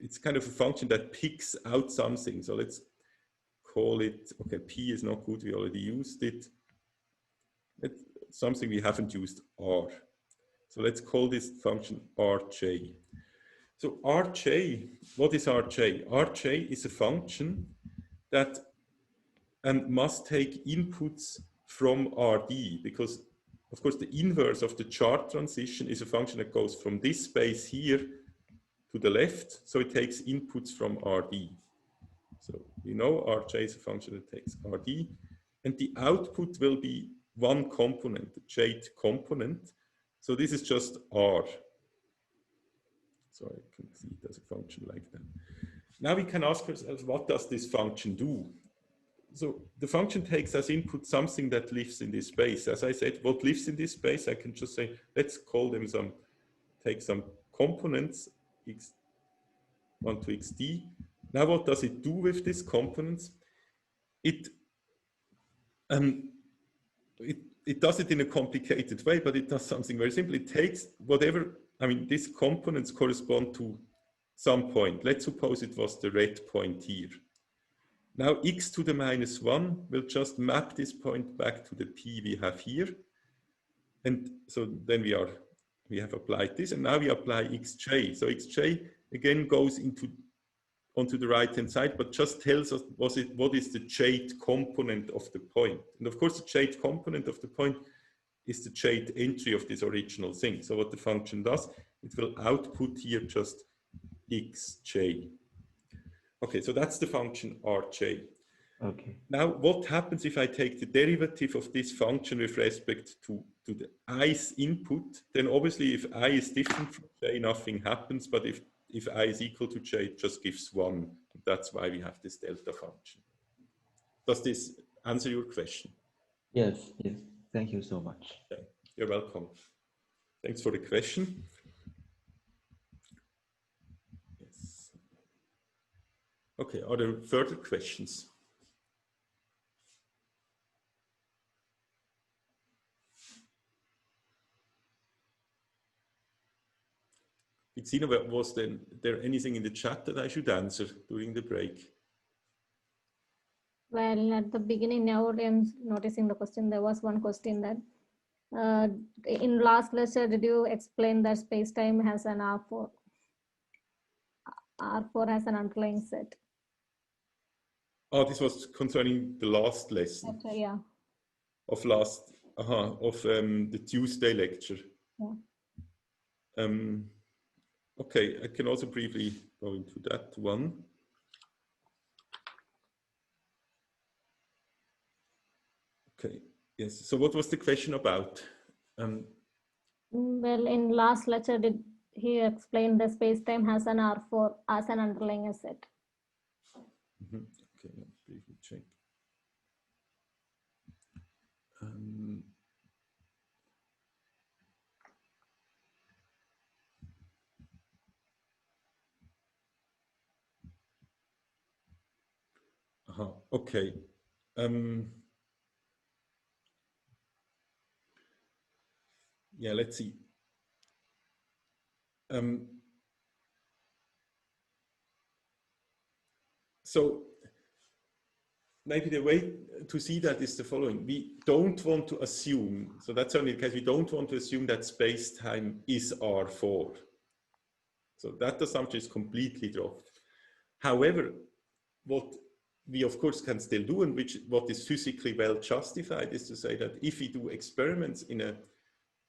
it's kind of a function that picks out something. So let's call it, okay, p is not good, we already used it. It's something we haven't used, r. So let's call this function rj. So rj, what is rj? Rj is a function that must take inputs from rd, because of course the inverse of the chart transition is a function that goes from this space here to the left, so it takes inputs from rd. So we know rj is a function that takes rd, and the output will be one component, the jth component. So this is just r. So I can see it as a function like that. Now we can ask ourselves, what does this function do? so the function takes as input something that lives in this space. As I said, what lives in this space, I can just say, let's call them take some components, x1 to xd. Now what does it do with these components? It does it in a complicated way, but it does something very simple. It takes whatever, I mean, these components correspond to some point. Let's suppose it was the red point here. Now x to the -1 will just map this point back to the p we have here. And so then we have applied this, and now we apply xj. So xj again goes onto the right-hand side, but just tells us what is the jth component of the point. And of course, the jth component of the point is the jth entry of this original thing. So what the function does, it will output here just xj. Okay, so that's the function rj. Okay. Now, what happens if I take the derivative of this function with respect to the i's input? Then obviously, if I is different from j, nothing happens. But if I is equal to j, it just gives 1. That's why we have this delta function. Does this answer your question? Yes, yes. Thank you so much. Okay. You're welcome. Thanks for the question. Yes. Okay, are there further questions? Xena, was there anything in the chat that I should answer during the break? Well, at the beginning, now I'm noticing the question. There was one question that in last lecture, did you explain that space-time has an R4? R4 has an underlying set. Oh, this was concerning the last lesson. Lecture, yeah. Of the Tuesday lecture. Yeah. Okay, I can also briefly go into that one. Okay, yes. So what was the question about? Well, in last lecture, did he explain the space-time has an R4 as an underlying set? Okay, let's briefly check. Okay. Yeah, let's see. So maybe the way to see that is the following. We don't want to assume, so that's only the case, we don't want to assume that space-time is R4. So that assumption is completely dropped. However, what we of course can still do, and what is physically well justified, is to say that if we do experiments in a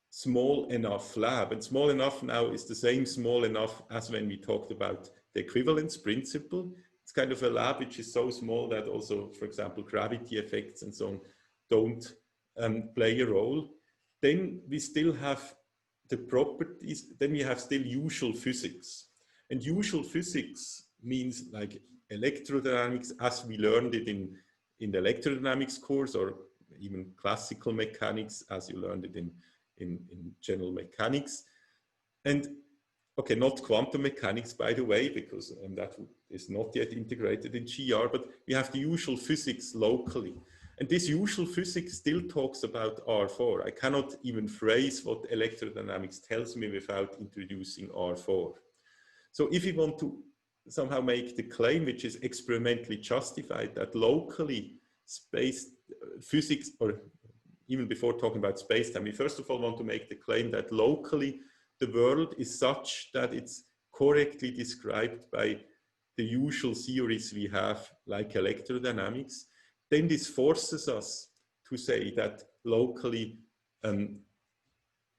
small enough lab, and small enough now is the same small enough as when we talked about the equivalence principle. It's kind of a lab which is so small that also, for example, gravity effects and so on don't play a role. Then we still have the properties, then we have still usual physics. And usual physics means like electrodynamics as we learned it in the electrodynamics course, or even classical mechanics as you learned it in general mechanics. And okay, not quantum mechanics, by the way, because that is not yet integrated in GR, but we have the usual physics locally. And this usual physics still talks about R4. I cannot even phrase what electrodynamics tells me without introducing R4. So if we want to somehow make the claim, which is experimentally justified, that locally physics, or even before talking about space-time, we first of all want to make the claim that locally the world is such that it's correctly described by the usual theories we have, like electrodynamics. Then this forces us to say that locally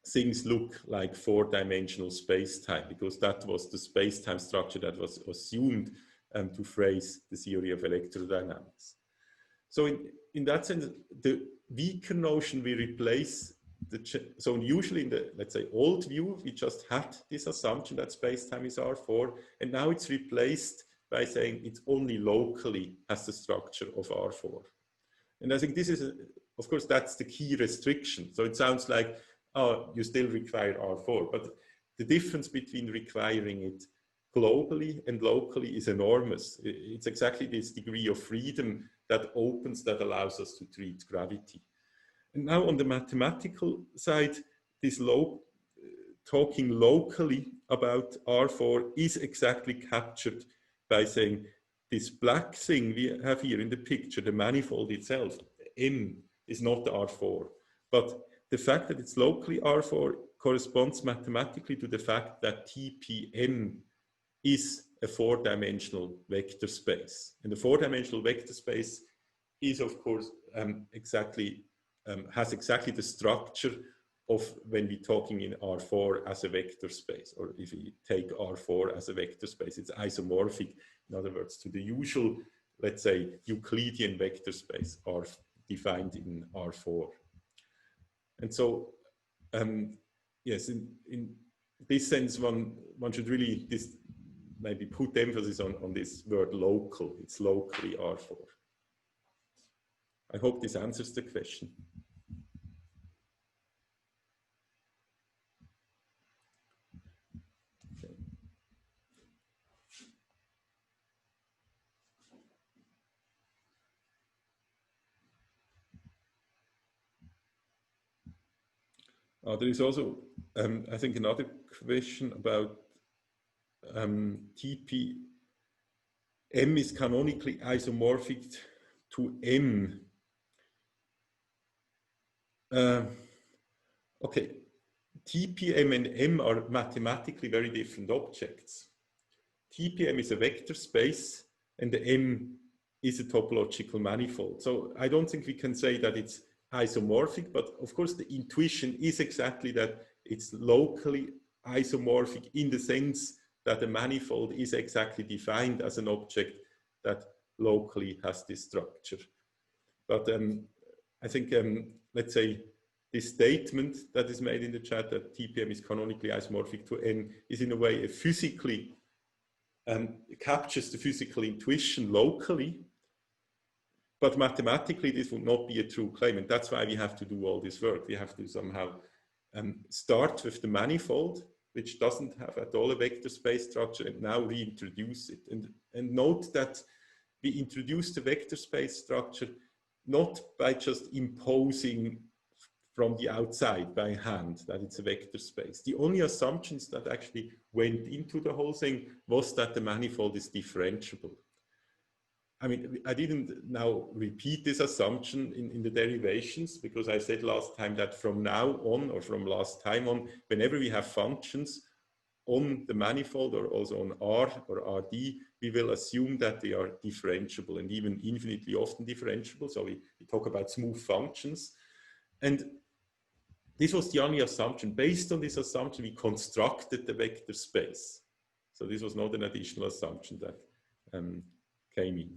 things look like four-dimensional space-time, because that was the space-time structure that was assumed to phrase the theory of electrodynamics. So in that sense, the weaker notion we replace, so usually in the, let's say, old view, we just had this assumption that space-time is R4, and now it's replaced by saying it's only locally has the structure of R4. And I think this is, of course, that's the key restriction. So it sounds like, oh, you still require R4, but the difference between requiring it globally and locally is enormous. It's exactly this degree of freedom that opens, that allows us to treat gravity. And now on the mathematical side, this talking locally about R4 is exactly captured by saying this black thing we have here in the picture, the manifold itself, M, is not the R4. But the fact that it's locally R4 corresponds mathematically to the fact that TPM is a four-dimensional vector space. And the four-dimensional vector space is, of course, has exactly the structure of when we're talking in R4 as a vector space, or if we take R4 as a vector space, it's isomorphic, in other words, to the usual, let's say, Euclidean vector space are defined in R4. And so, yes, in this sense, one should really maybe put emphasis on this word local. It's locally R4. I hope this answers the question. Okay. There is also, I think, another question about TP. M is canonically isomorphic to M. Okay, TPM and M are mathematically very different objects. TPM is a vector space and the M is a topological manifold. So I don't think we can say that it's isomorphic, but of course the intuition is exactly that it's locally isomorphic in the sense that the manifold is exactly defined as an object that locally has this structure. But I think, let's say, this statement that is made in the chat that TPM is canonically isomorphic to N is in a way a physically, captures the physical intuition locally, but mathematically this would not be a true claim, and that's why we have to do all this work. We have to somehow start with the manifold, which doesn't have at all a vector space structure, and now reintroduce it. And note that we introduce the vector space structure not by just imposing from the outside by hand that it's a vector space. The only assumptions that actually went into the whole thing was that the manifold is differentiable. I mean, I didn't now repeat this assumption in the derivations, because I said last time that from now on, or from last time on, whenever we have functions on the manifold or also on R or Rd, we will assume that they are differentiable and even infinitely often differentiable. So we talk about smooth functions. And this was the only assumption. Based on this assumption, we constructed the vector space. So this was not an additional assumption that came in.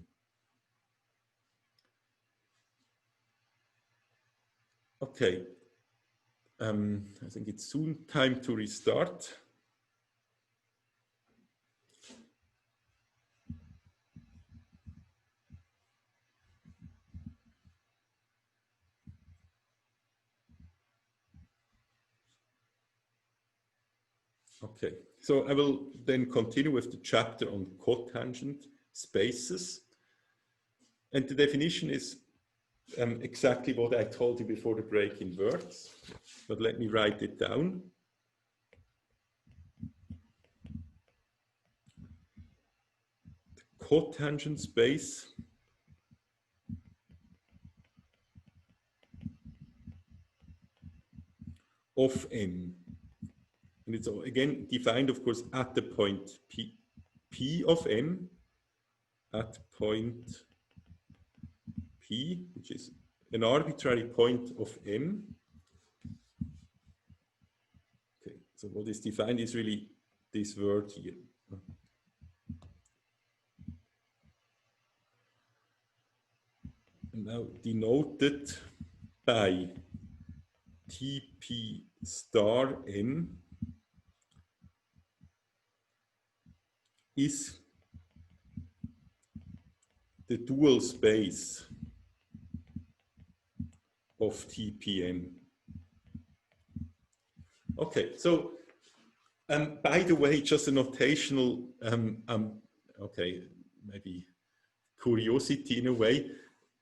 Okay, I think it's soon time to restart. Okay, so I will then continue with the chapter on cotangent spaces. And the definition is exactly what I told you before the break in words, but let me write it down. The cotangent space of M. And it's again defined, of course, at the point P of M, at point P, which is an arbitrary point of M. Okay, so what is defined is really this word here. And now denoted by TP star M is the dual space of TPM. Okay, so by the way, just a notational, okay, maybe curiosity in a way.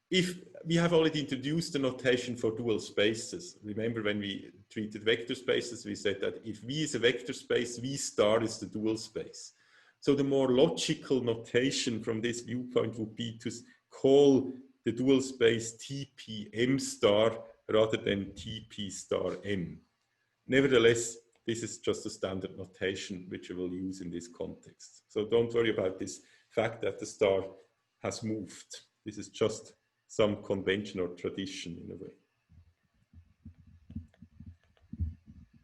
If we have already introduced the notation for dual spaces, remember when we treated vector spaces, we said that if V is a vector space, V star is the dual space. So the more logical notation from this viewpoint would be to call the dual space TPM star rather than TP star M. Nevertheless, this is just a standard notation which I will use in this context. So don't worry about this fact that the star has moved. This is just some convention or tradition in a way.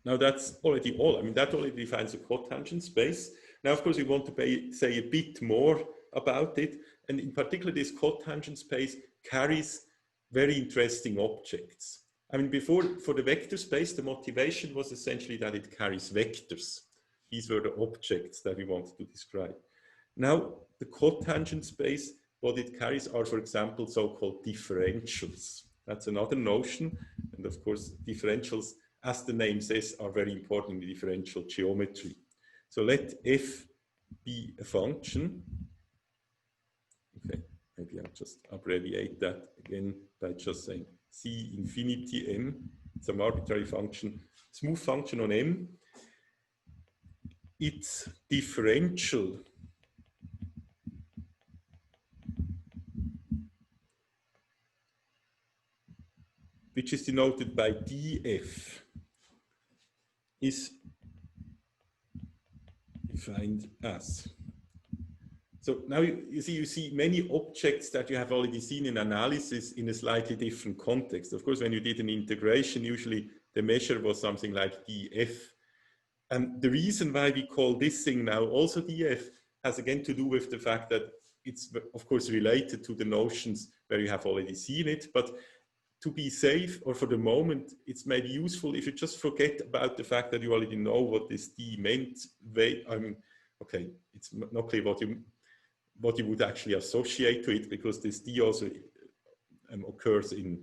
Now that's already all. I mean, that already defines a cotangent space. Now, of course, we want to say a bit more about it. And in particular, this cotangent space carries very interesting objects. I mean, before, for the vector space, the motivation was essentially that it carries vectors. These were the objects that we wanted to describe. Now, the cotangent space, what it carries are, for example, so-called differentials. That's another notion. And of course, differentials, as the name says, are very important in the differential geometry. So let f be a function. Okay, maybe I'll just abbreviate that again by just saying C infinity m, some arbitrary function, smooth function on m. Its differential which is denoted by df, is defined as. So now you see many objects that you have already seen in analysis in a slightly different context. Of course, when you did an integration, usually the measure was something like df. And the reason why we call this thing now also df has again to do with the fact that it's of course related to the notions where you have already seen it, but to be safe, or for the moment, it's maybe useful if you just forget about the fact that you already know what this D meant. Okay, it's not clear what you would actually associate to it, because this D also occurs in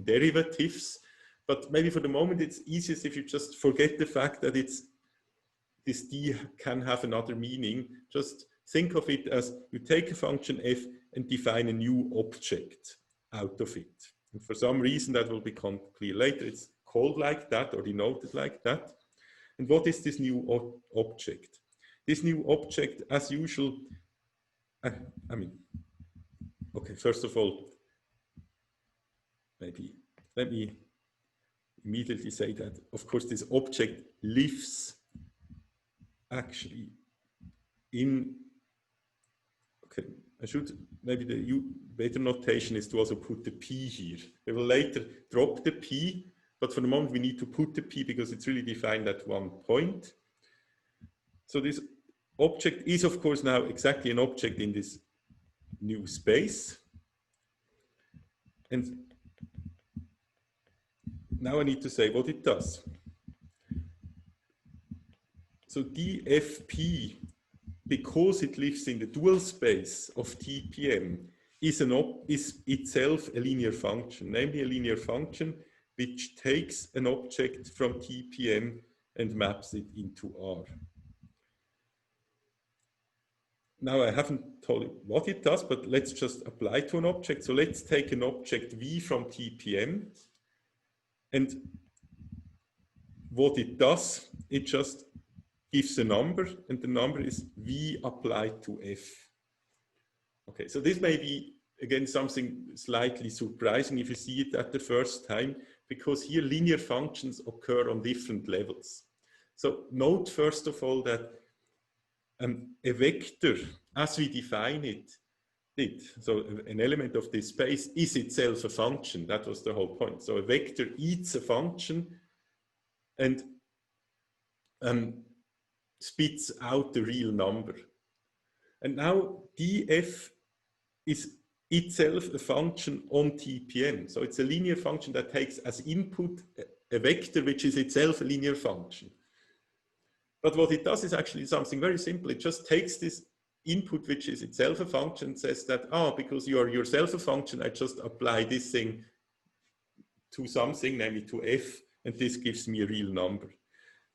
derivatives. But maybe for the moment, it's easiest if you just forget the fact that this D can have another meaning. Just think of it as you take a function f and define a new object out of it. And for some reason that will become clear later. It's called like that or denoted like that. And what is this new object? This new object, as usual, okay, first of all, maybe let me immediately say that, of course, this object lives actually in, okay, I should, maybe the better notation is to also put the p here. We will later drop the p, but for the moment we need to put the p because it's really defined at one point. So this object is, of course, now exactly an object in this new space. And now I need to say what it does. So dfp, because it lives in the dual space of TPM, is itself a linear function, namely a linear function which takes an object from TPM and maps it into R. Now I haven't told you what it does, but let's just apply to an object. So let's take an object V from TPM, and what it does, it just gives a number, and the number is V applied to F. Okay, so this may be, again, something slightly surprising if you see it at the first time, because here linear functions occur on different levels. So note, first of all, that a vector, as we define it, so an element of this space is itself a function. That was the whole point. So a vector eats a function and spits out the real number. And now df is itself a function on TPM. So it's a linear function that takes as input a vector which is itself a linear function. But what it does is actually something very simple. It just takes this input which is itself a function says that, because you are yourself a function, I just apply this thing to something, namely to f, and this gives me a real number.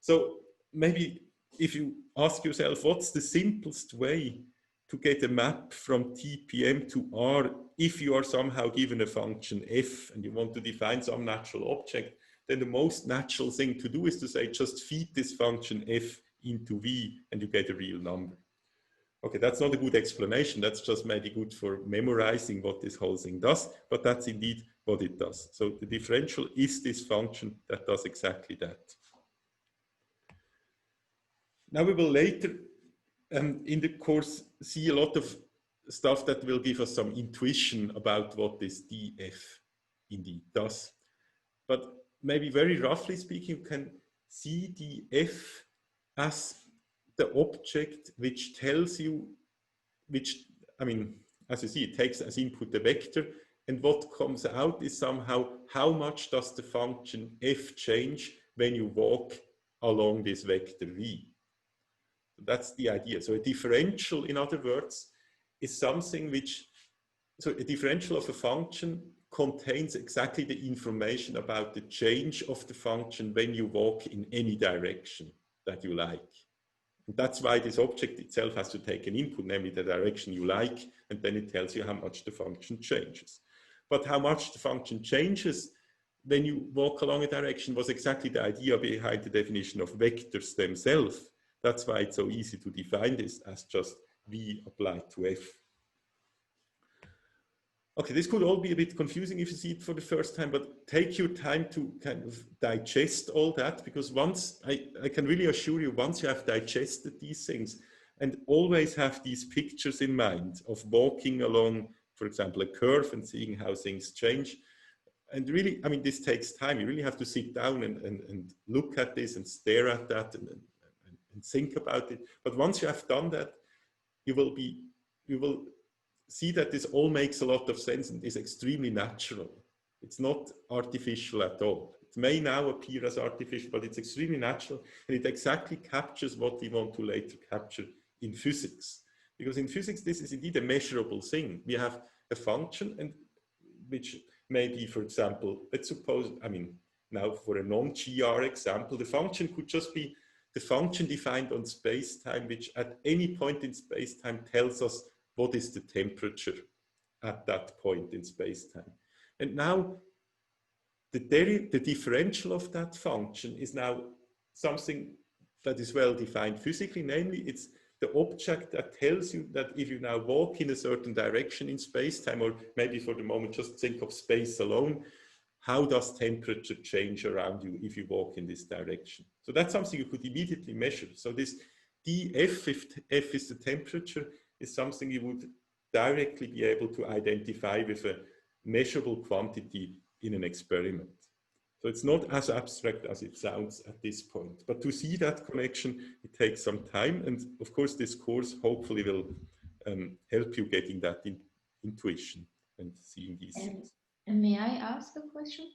So maybe if you ask yourself, what's the simplest way to get a map from TPM to R if you are somehow given a function f and you want to define some natural object, then the most natural thing to do is to say, just feed this function f into v and you get a real number. Okay, that's not a good explanation. That's just maybe good for memorizing what this whole thing does, but that's indeed what it does. So the differential is this function that does exactly that. Now we will later in the course see a lot of stuff that will give us some intuition about what this df indeed does. But maybe very roughly speaking, you can see df as the object which tells you, as you see, it takes as input the vector, and what comes out is somehow how much does the function f change when you walk along this vector v. That's the idea. So a differential, in other words, is something which, so a differential of a function contains exactly the information about the change of the function when you walk in any direction that you like. And that's why this object itself has to take an input, namely the direction you like, and then it tells you how much the function changes. But how much the function changes when you walk along a direction was exactly the idea behind the definition of vectors themselves. That's why it's so easy to define this as just v applied to f. Okay, this could all be a bit confusing if you see it for the first time, but take your time to kind of digest all that, because once, I can really assure you, once you have digested these things and always have these pictures in mind of walking along, for example, a curve and seeing how things change. And really, this takes time. You really have to sit down and look at this and stare at that and think about it. But once you have done that, you will see that this all makes a lot of sense and is extremely natural. It's not artificial at all. It may now appear as artificial, but it's extremely natural, and it exactly captures what we want to later capture in physics. Because in physics, this is indeed a measurable thing. We have a function, and which may be, for example, let's suppose, now for a non-GR example, the function could just be the function defined on space-time, which at any point in space-time tells us what is the temperature at that point in space-time. And now the differential of that function is now something that is well defined physically, namely it's the object that tells you that if you now walk in a certain direction in space-time, or maybe for the moment just think of space alone, how does temperature change around you if you walk in this direction? So that's something you could immediately measure. So this df, if f is the temperature, is something you would directly be able to identify with a measurable quantity in an experiment. So it's not as abstract as it sounds at this point. But to see that connection, it takes some time. And of course, this course hopefully will help you getting that intuition and seeing these things. And may I ask a question?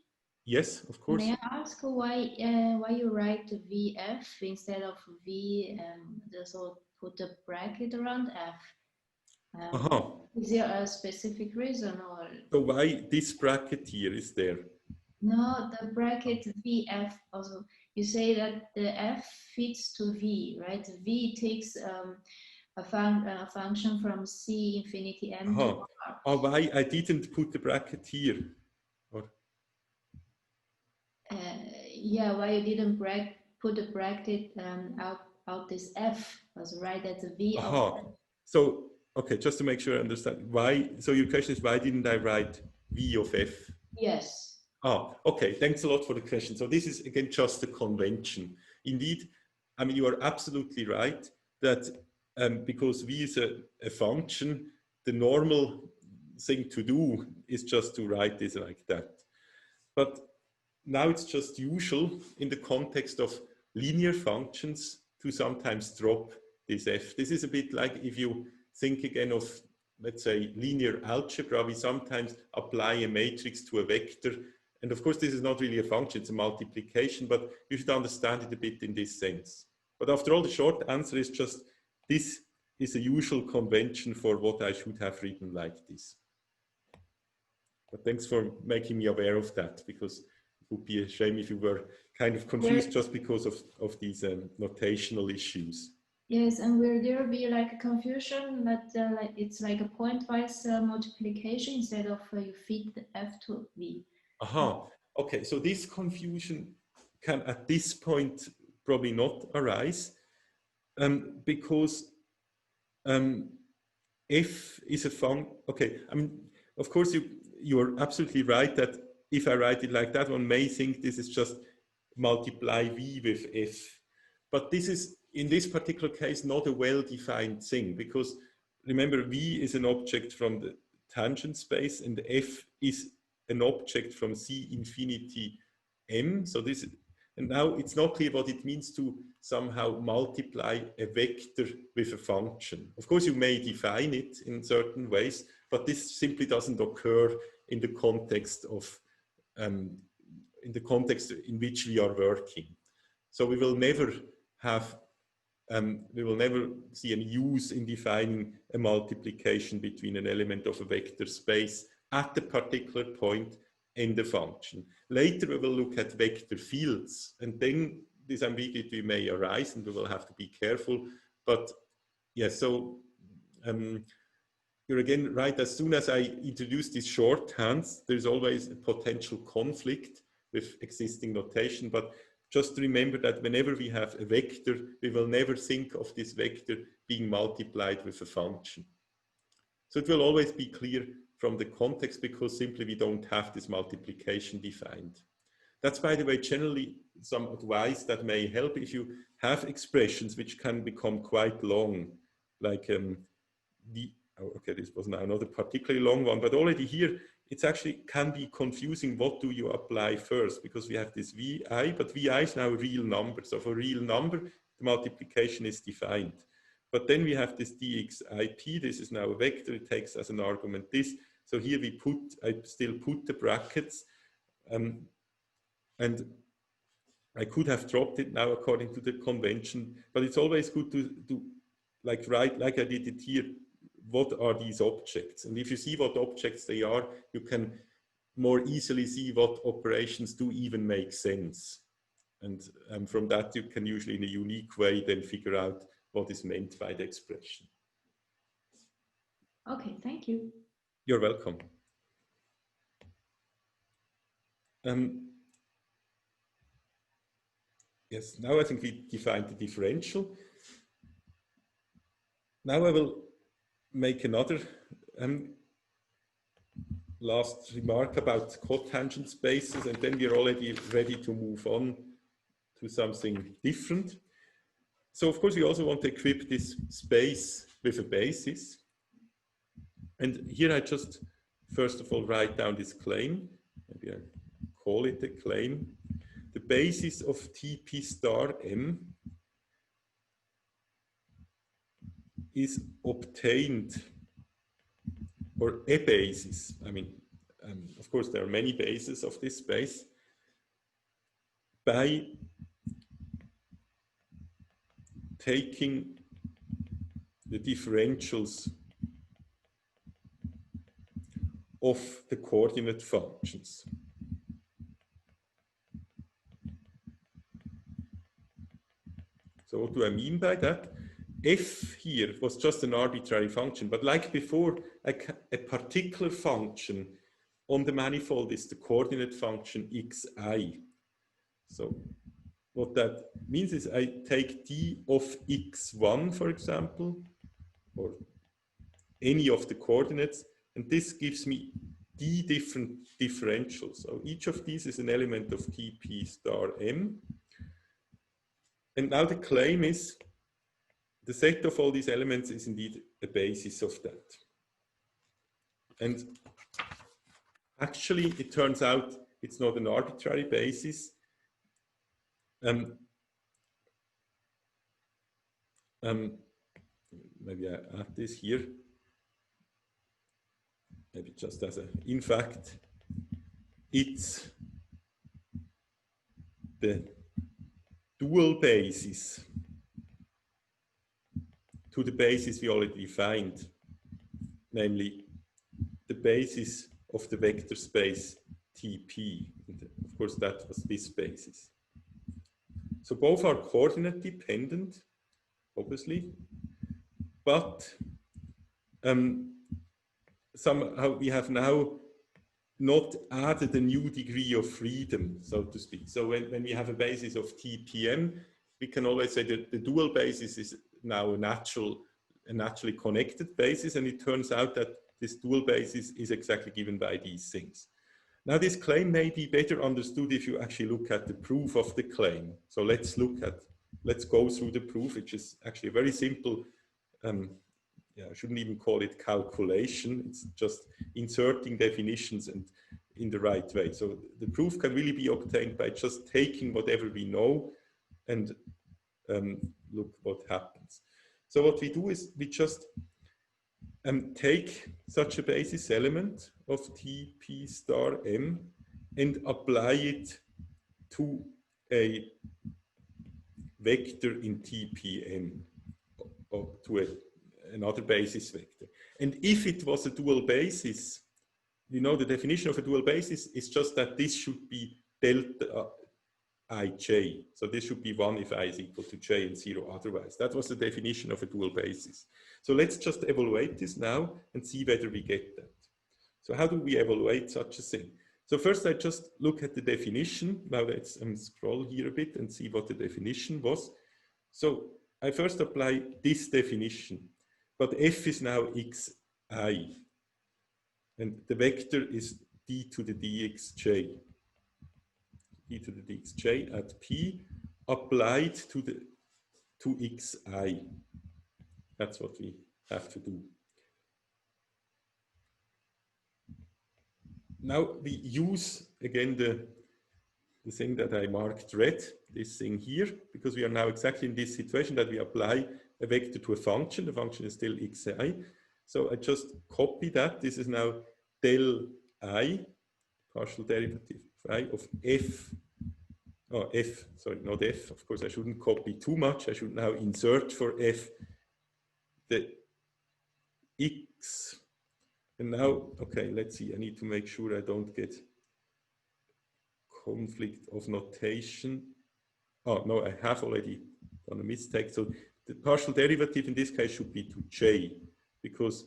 Yes, of course. May I ask why you write VF instead of V and just put a bracket around F? Is there a specific reason, or? So why this bracket here is there? No, the bracket VF also. You say that the F fits to V, right? V takes a function from C infinity M to R. Oh, why I didn't put the bracket here? Or? Yeah, why you didn't put a bracket out this F was right at the V of F. So, okay, just to make sure I understand, why, so your question is why didn't I write V of F? Yes. Okay, thanks a lot for the question. So this is again just a convention. Indeed, you are absolutely right that because V is a function, the normal thing to do is just to write this like that. But now it's just usual in the context of linear functions to sometimes drop this F. This is a bit like if you think again of, let's say, linear algebra, we sometimes apply a matrix to a vector. And of course, this is not really a function, it's a multiplication, but you should understand it a bit in this sense. But after all, the short answer is just this is a usual convention for what I should have written like this. But thanks for making me aware of that, because it would be a shame if you were kind of confused just because of these notational issues. Yes, and will there be like a confusion that like it's like a pointwise multiplication instead of you feed the f to v? Aha, okay, so this confusion can at this point probably not arise, because f is a function. Okay, I mean, of course you're absolutely right that if I write it like that, one may think this is just multiply v with f. But this is, in this particular case, not a well-defined thing, because remember, v is an object from the tangent space and f is an object from C infinity M. So this, and now it's not clear what it means to somehow multiply a vector with a function. Of course, you may define it in certain ways, but this simply doesn't occur in the context of in which we are working. So we will never have we will never see any use in defining a multiplication between an element of a vector space at a particular point in the function. Later we will look at vector fields, and then this ambiguity may arise and we will have to be careful. But yeah, so you're again right, as soon as I introduce these shorthands, there's always a potential conflict with existing notation, but just remember that whenever we have a vector, we will never think of this vector being multiplied with a function. So it will always be clear from the context, because simply we don't have this multiplication defined. That's, by the way, generally some advice that may help if you have expressions which can become quite long, like okay, this was now another particularly long one, but already here, it's actually can be confusing. What do you apply first? Because we have this vi, but vi is now a real number. So for a real number, the multiplication is defined. But then we have this dxip. This is now a vector. It takes as an argument this. So here we I still put the brackets. And I could have dropped it now according to the convention, but it's always good to write like I did it here. What are these objects? And if you see what objects they are, you can more easily see what operations do even make sense. And from that, you can usually in a unique way then figure out what is meant by the expression. Okay, thank you. You're welcome. Yes, now I think we defined the differential. Now I will make another last remark about cotangent spaces, and then we're already ready to move on to something different. So of course we also want to equip this space with a basis. And here I just first of all write down this claim. Maybe I call it a claim. The basis of TP star M is obtained, or a basis. I mean, of course, there are many bases of this space, by taking the differentials of the coordinate functions. So what do I mean by that? F here was just an arbitrary function, but like before, a particular function on the manifold is the coordinate function xi. So what that means is I take d of x1, for example, or any of the coordinates, and this gives me d different differentials. So each of these is an element of TP star M. And now the claim is the set of all these elements is indeed a basis of that. And actually, it turns out it's not an arbitrary basis. Maybe I add this here. Maybe just as a, in fact, it's the dual basis to the basis we already defined, namely the basis of the vector space TP. And of course, that was this basis. So both are coordinate dependent, obviously, but somehow we have now not added a new degree of freedom, so to speak. So when we have a basis of TPM, we can always say that the dual basis is now a naturally connected basis, and it turns out that this dual basis is exactly given by these things. Now, this claim may be better understood if you actually look at the proof of the claim. So let's go through the proof, which is actually a very simple, I shouldn't even call it calculation. It's just inserting definitions and in the right way. So the proof can really be obtained by just taking whatever we know and look what happens. So what we do is we just take such a basis element of Tp star m and apply it to a vector in Tpm, or to another basis vector. And if it was a dual basis, you know, the definition of a dual basis is just that this should be delta ij. So this should be 1 if I is equal to j and 0 otherwise. That was the definition of a dual basis. So let's just evaluate this now and see whether we get that. So how do we evaluate such a thing? So first I just look at the definition. Now let's scroll here a bit and see what the definition was. So I first apply this definition, but f is now xi, and the vector is d to the dxj. E to the dxj at p applied to xi. That's what we have to do. Now we use again the thing that I marked red, this thing here, because we are now exactly in this situation that we apply a vector to a function. The function is still xi. So I just copy that. This is now del I, partial derivative I of f, sorry, not f, of course I shouldn't copy too much, I should now insert for f the x, and now, okay, let's see, I need to make sure I don't get conflict of notation. Oh, no, I have already done a mistake, so the partial derivative in this case should be to j, because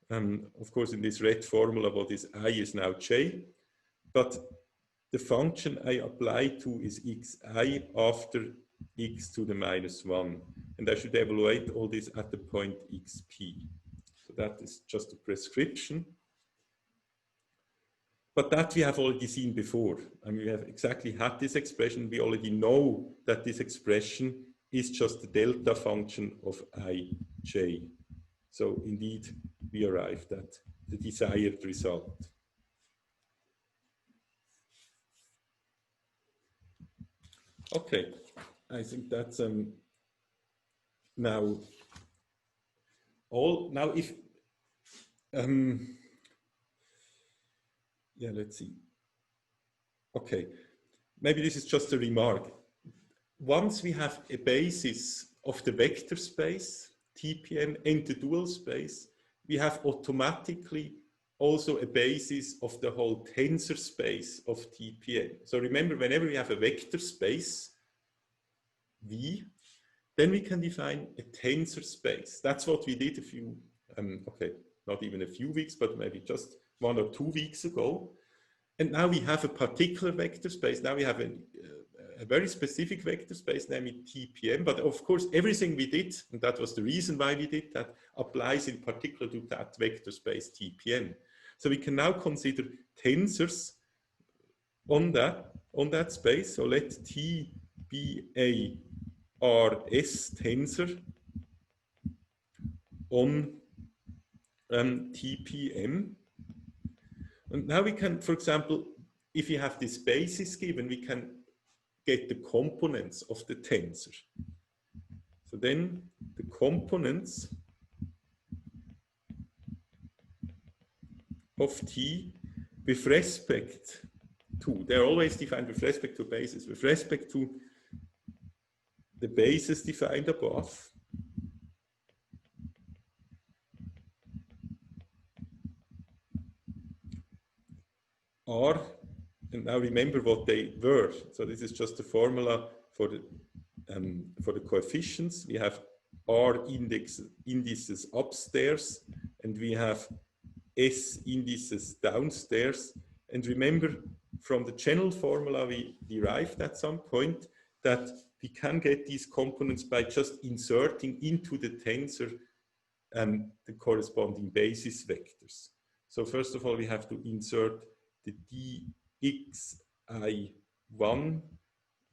of course in this red formula what is I is now j, but the function I apply to is xi after x to the -1. And I should evaluate all this at the point xp. So that is just a prescription. But that we have already seen before. I mean, we have exactly had this expression. We already know that this expression is just the delta function of ij. So indeed, we arrived at the desired result. Okay, I think that's now all. Now, if yeah, let's see. Okay, maybe this is just a remark. Once we have a basis of the vector space TPM and the dual space, we have automatically also a basis of the whole tensor space of TPM. So remember, whenever we have a vector space V, then we can define a tensor space. That's what we did a few, okay, not even a few weeks, but maybe just 1 or 2 weeks ago. And now we have a particular vector space. Now we have a very specific vector space, namely TPM. But of course, everything we did, and that was the reason why we did that, applies in particular to that vector space TPM. So we can now consider tensors on that space. So let T be a RS tensor on TPM. And now we can, for example, if you have this basis given, we can get the components of the tensor. So then the components of T with respect to, they're always defined with respect to a basis, with respect to the basis defined above, R, and now remember what they were. So this is just the formula for the coefficients. We have R indices upstairs, and we have S indices downstairs. And remember, from the channel formula we derived at some point, that we can get these components by just inserting into the tensor the corresponding basis vectors. So first of all, we have to insert the dxi1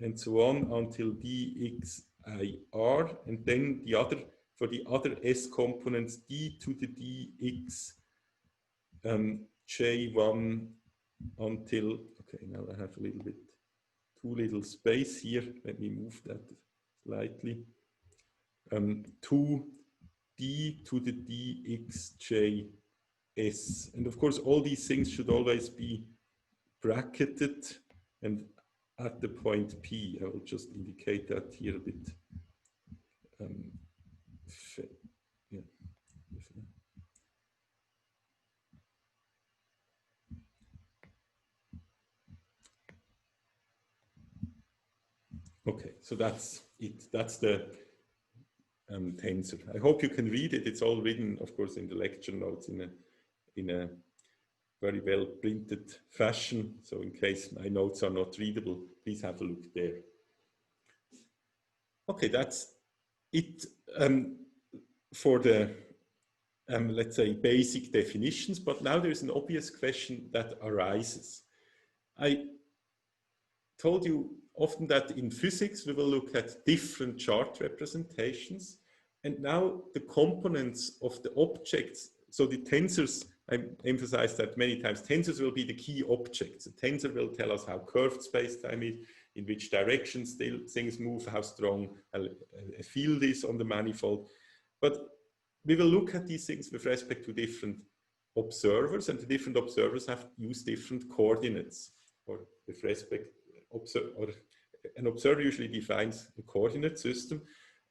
and so on until dxir, and then the other, for the other S components, d to the dx j1 until, okay, now I have a little bit too little space here. Let me move that slightly. To d to the dxjs. And of course, all these things should always be bracketed and at the point P. I will just indicate that here a bit. Yeah. Okay, so that's it. That's the tensor. I hope you can read it. It's all written, of course, in the lecture notes in a very well printed fashion. So in case my notes are not readable, please have a look there. Okay, that's it for the, let's say, basic definitions. But now there's an obvious question that arises. I told you often that in physics we will look at different chart representations, and now the components of the objects, so the tensors, I emphasized that many times, tensors will be the key objects. A tensor will tell us how curved space-time is, in which direction things move, how strong a field is on the manifold. But we will look at these things with respect to different observers, and the different observers have used different coordinates, or with respect, an observer usually defines a coordinate system,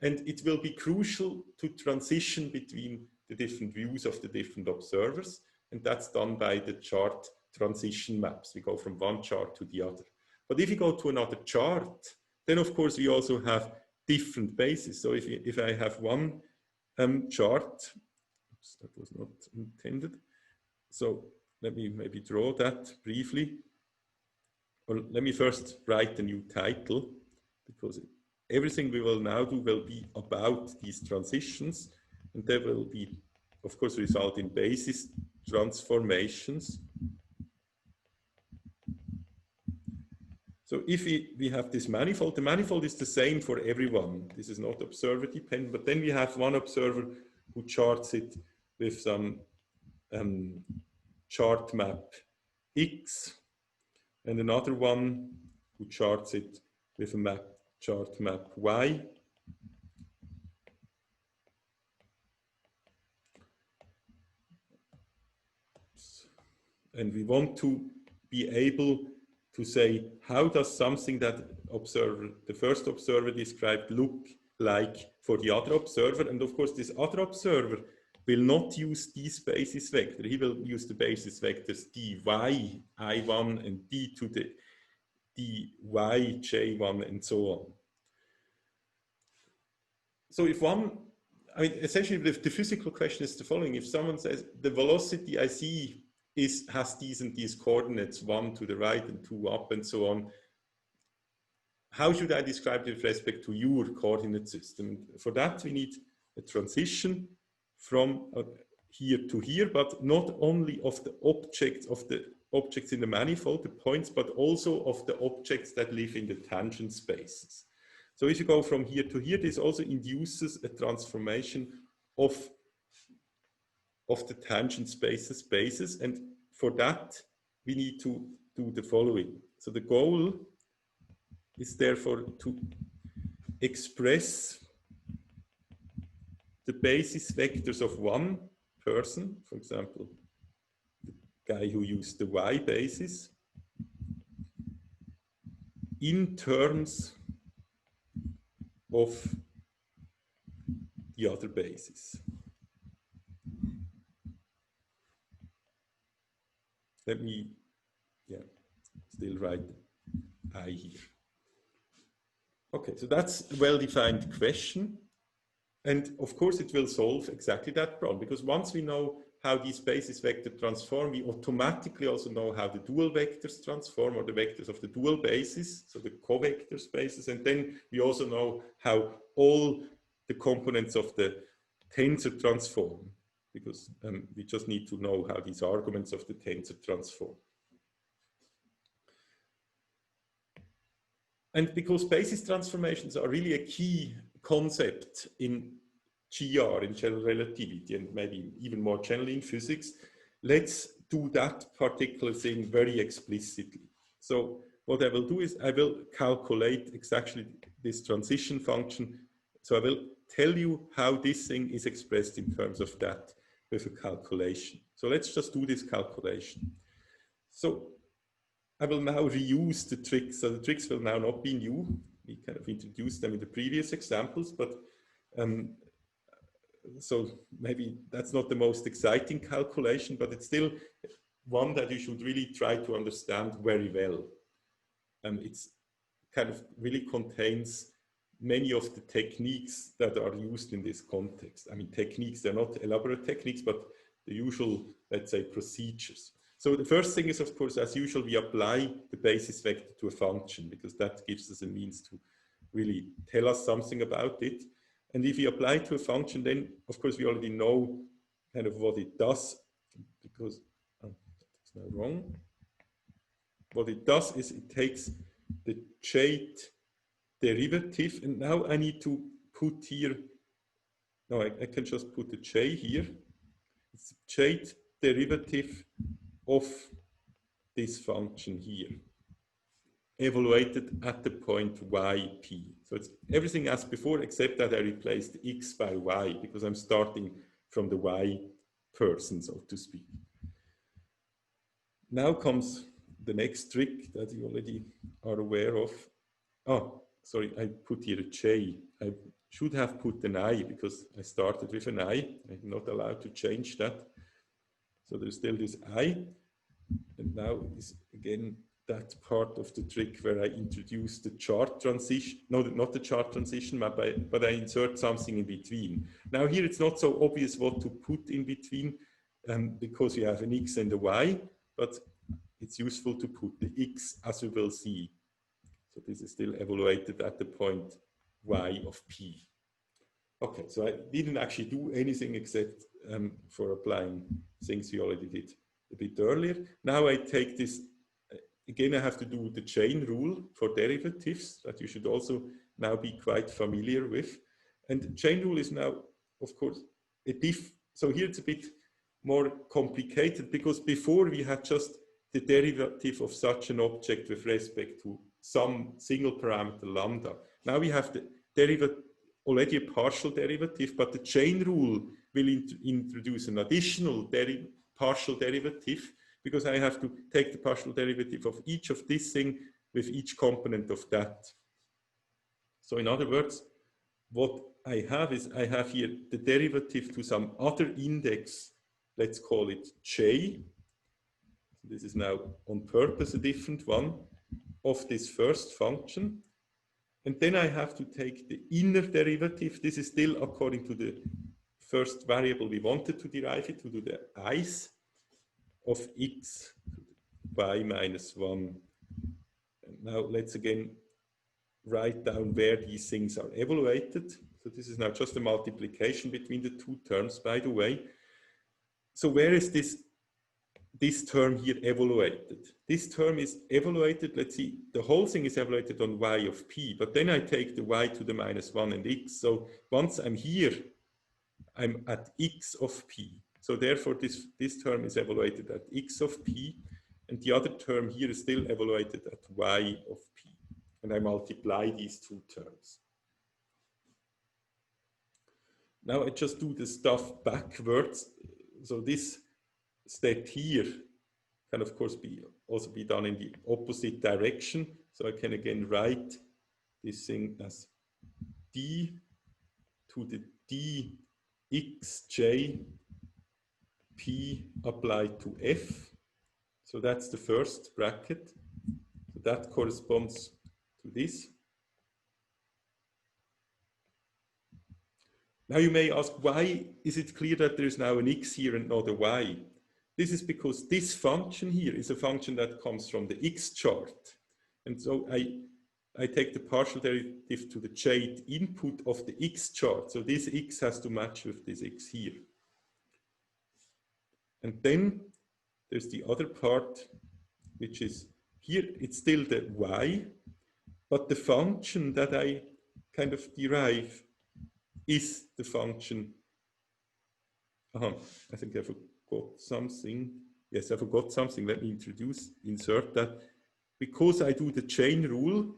and it will be crucial to transition between the different views of the different observers, and that's done by the chart transition maps. We go from one chart to the other. But if you go to another chart, then of course we also have different bases. So if I have one chart, oops, that was not intended. So let me maybe draw that briefly. Or let me first write a new title, because everything we will now do will be about these transitions, and they will be, of course, result in basis transformations. So if we have this manifold, the manifold is the same for everyone. This is not observer dependent, but then we have one observer who charts it with some chart map X, and another one who charts it with a chart map Y. And we want to be able to say, how does something that the first observer described look like for the other observer? And of course, this other observer will not use these basis vectors. He will use the basis vectors dy, I1, and d to the dy, j1, and so on. So if one, I mean, essentially the physical question is the following. If someone says the velocity I see has these and these coordinates, 1 to the right and 2 up and so on, how should I describe it with respect to your coordinate system? For that, we need a transition from here to here, but not only of the objects in the manifold, the points, but also of the objects that live in the tangent spaces. So if you go from here to here, this also induces a transformation of the tangent spaces, and for that we need to do the following. So the goal is therefore to express the basis vectors of one person, for example, the guy who used the Y basis, in terms of the other basis. yeah, still write I here. Okay, so that's a well-defined question. And of course, it will solve exactly that problem, because once we know how these basis vector transform, we automatically also know how the dual vectors transform, or the vectors of the dual basis, so the covector spaces. And then we also know how all the components of the tensor transform, because we just need to know how these arguments of the tensor transform. And because basis transformations are really a key concept in GR, in general relativity, and maybe even more generally in physics, let's do that particular thing very explicitly. So what I will do is I will calculate exactly this transition function. So I will tell you how this thing is expressed in terms of that with a calculation. So let's just do this calculation. So I will now reuse the tricks. So the tricks will now not be new. We kind of introduced them in the previous examples, but so maybe that's not the most exciting calculation, but it's still one that you should really try to understand very well. It's kind of really contains many of the techniques that are used in this context. I mean, techniques, they're not elaborate techniques, but the usual, let's say, procedures. So the first thing is, of course, as usual, we apply the basis vector to a function, because that gives us a means to really tell us something about it. And if we apply it to a function, then, of course, we already know kind of what it does, because, that's now wrong. What it does is it takes the jth derivative, and now I need to put here, no, I can just put the j here. It's the jth derivative of this function here, evaluated at the point yp. So it's everything as before, except that I replaced x by y, because I'm starting from the y person, so to speak. Now comes the next trick that you already are aware of. Oh, sorry, I put here a j. I should have put an I, because I started with an I. I'm not allowed to change that. So there's still this I. And now is again that part of the trick where I introduce the chart transition. No, not the chart transition, but I insert something in between. Now here it's not so obvious what to put in between, because we have an x and a y, but it's useful to put the x, as we will see. So this is still evaluated at the point y of p. Okay, so I didn't actually do anything except for applying things we already did a bit earlier. Now I take this, again I have to do the chain rule for derivatives that you should also now be quite familiar with. And the chain rule is now, of course, so here it's a bit more complicated, because before we had just the derivative of such an object with respect to some single parameter lambda. Now we have the derivative, already a partial derivative, but the chain rule will introduce an additional partial derivative, because I have to take the partial derivative of each of this thing with each component of that. So in other words, what I have is I have here the derivative to some other index, let's call it j. This is now on purpose a different one of this first function. And then I have to take the inner derivative. This is still according to the first variable we wanted to derive it, to do the i's of x y minus 1. And now let's again write down where these things are evaluated. So this is now just a multiplication between the two terms, by the way. So where is this term here evaluated? This term is evaluated, let's see, the whole thing is evaluated on y of p, but then I take the y to the minus 1 and x. So once I'm here, I'm at x of p. So therefore this term is evaluated at x of p, and the other term here is still evaluated at y of p. And I multiply these two terms. Now I just do the stuff backwards. So this step here can of course also be done in the opposite direction. So I can again write this thing as d to the dxj p applied to f. So that's the first bracket. So that corresponds to this. Now you may ask, why is it clear that there is now an x here and not a y? This is because this function here is a function that comes from the x chart. And so I take the partial derivative to the jth input of the x chart. So this x has to match with this x here. And then there's the other part, which is here, it's still the y, but the function that I kind of derive is the function. I think I forgot something. Yes, I forgot something. Let me insert that. Because I do the chain rule,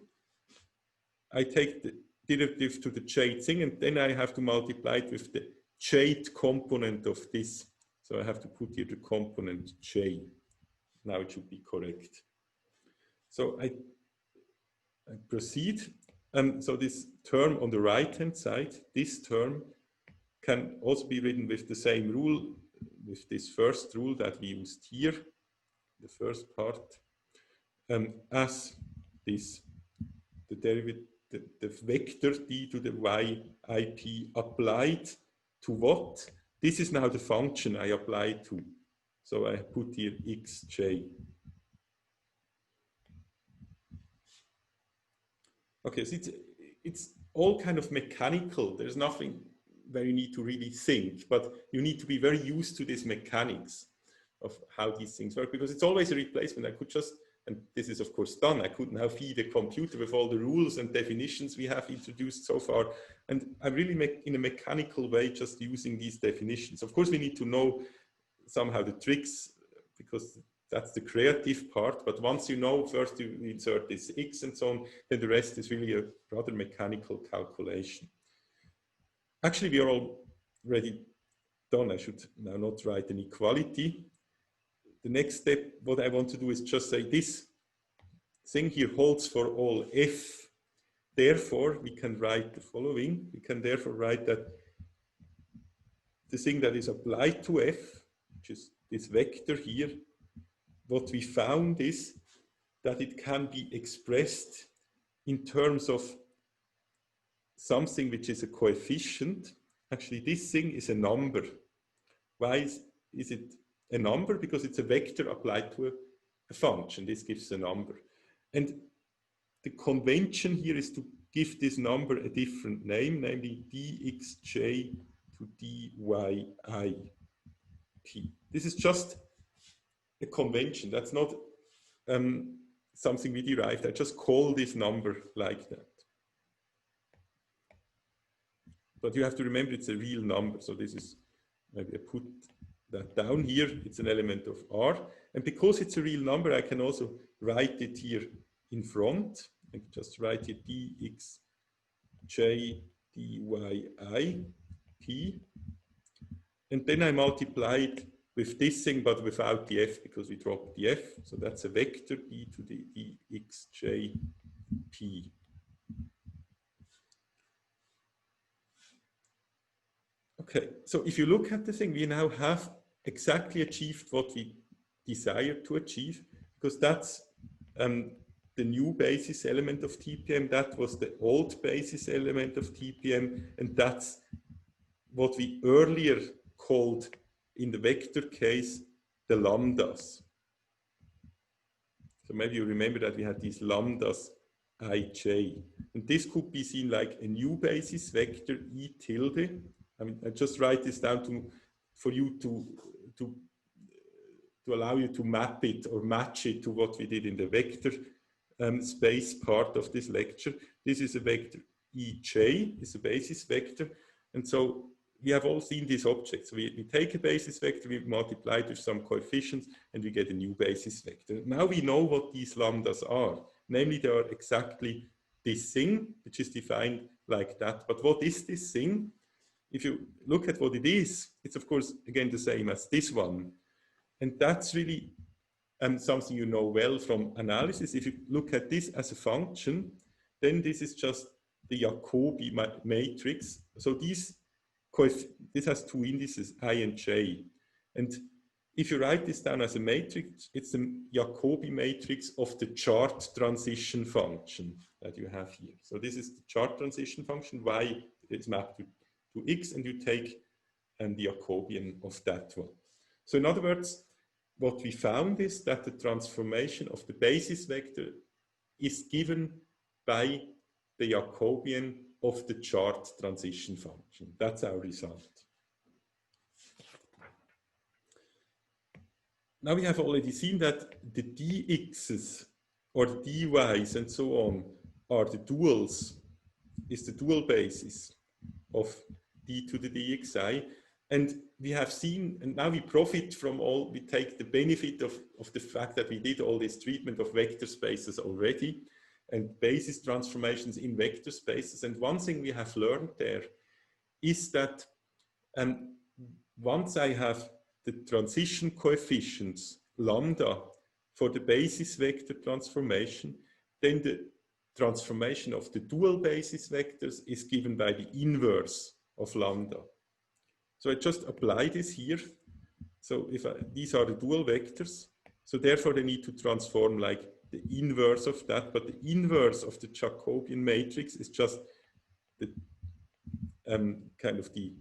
I take the derivative to the jth thing, and then I have to multiply it with the jth component of this. So I have to put here the component j. Now it should be correct. So I proceed. So this term on the right-hand side, this term can also be written with the same rule, with this first rule that we used here, the first part, as this, the derivative, the vector d to the y ip applied to what? This is now the function I apply to. So I put here xj. Okay, so it's all kind of mechanical. There's nothing where you need to really think, but you need to be very used to these mechanics of how these things work, because it's always a replacement. I could just, and this is of course done, I could now feed a computer with all the rules and definitions we have introduced so far, and I really in a mechanical way just using these definitions. Of course we need to know somehow the tricks, because that's the creative part, but once you know, first you insert this x and so on, then the rest is really a rather mechanical calculation. Actually, we are already done. I should now not write an equality. The next step, what I want to do is just say this thing here holds for all f. Therefore, we can write the following. We can therefore write that the thing that is applied to f, which is this vector here, what we found is that it can be expressed in terms of something which is a coefficient. Actually, this thing is a number. Why is it a number? Because it's a vector applied to a function. This gives a number. And the convention here is to give this number a different name, namely dxj to dyi t. This is just a convention. That's not something we derived. I just call this number like that. But you have to remember it's a real number. So this is, maybe I put that down here. It's an element of R. And because it's a real number, I can also write it here in front. I can just write it dxj dyi t. And then I multiply it with this thing, but without the f, because we dropped the f. So that's a vector e to the dxj t. Okay, so if you look at the thing, we now have exactly achieved what we desired to achieve, because that's the new basis element of TPM, that was the old basis element of TPM, and that's what we earlier called, in the vector case, the lambdas. So maybe you remember that we had these lambdas ij, and this could be seen like a new basis vector E tilde. I mean, I just write this down for you to allow you to map it or match it to what we did in the vector space part of this lecture. This is a vector Ej, is a basis vector, and so we have all seen these objects. We take a basis vector, we multiply it with some coefficients, and we get a new basis vector. Now we know what these lambdas are. Namely, they are exactly this thing, which is defined like that. But what is this thing? If you look at what it is, it's of course, again, the same as this one. And that's really something you know well from analysis. If you look at this as a function, then this is just the Jacobi matrix. So this has two indices, I and j. And if you write this down as a matrix, it's the Jacobi matrix of the chart transition function that you have here. So this is the chart transition function, y is mapped to x, and you take the Jacobian of that one. So in other words, what we found is that the transformation of the basis vector is given by the Jacobian of the chart transition function. That's our result. Now we have already seen that the dx's or the dy's and so on are the duals, is the dual basis of d to the dxi. And we have seen, and now we profit from all, we take the benefit of the fact that we did all this treatment of vector spaces already and basis transformations in vector spaces. And one thing we have learned there is that once I have the transition coefficients lambda for the basis vector transformation, then the transformation of the dual basis vectors is given by the inverse of lambda. So I just apply this here. So if these are the dual vectors, so therefore they need to transform like the inverse of that, but the inverse of the Jacobian matrix is just the kind of the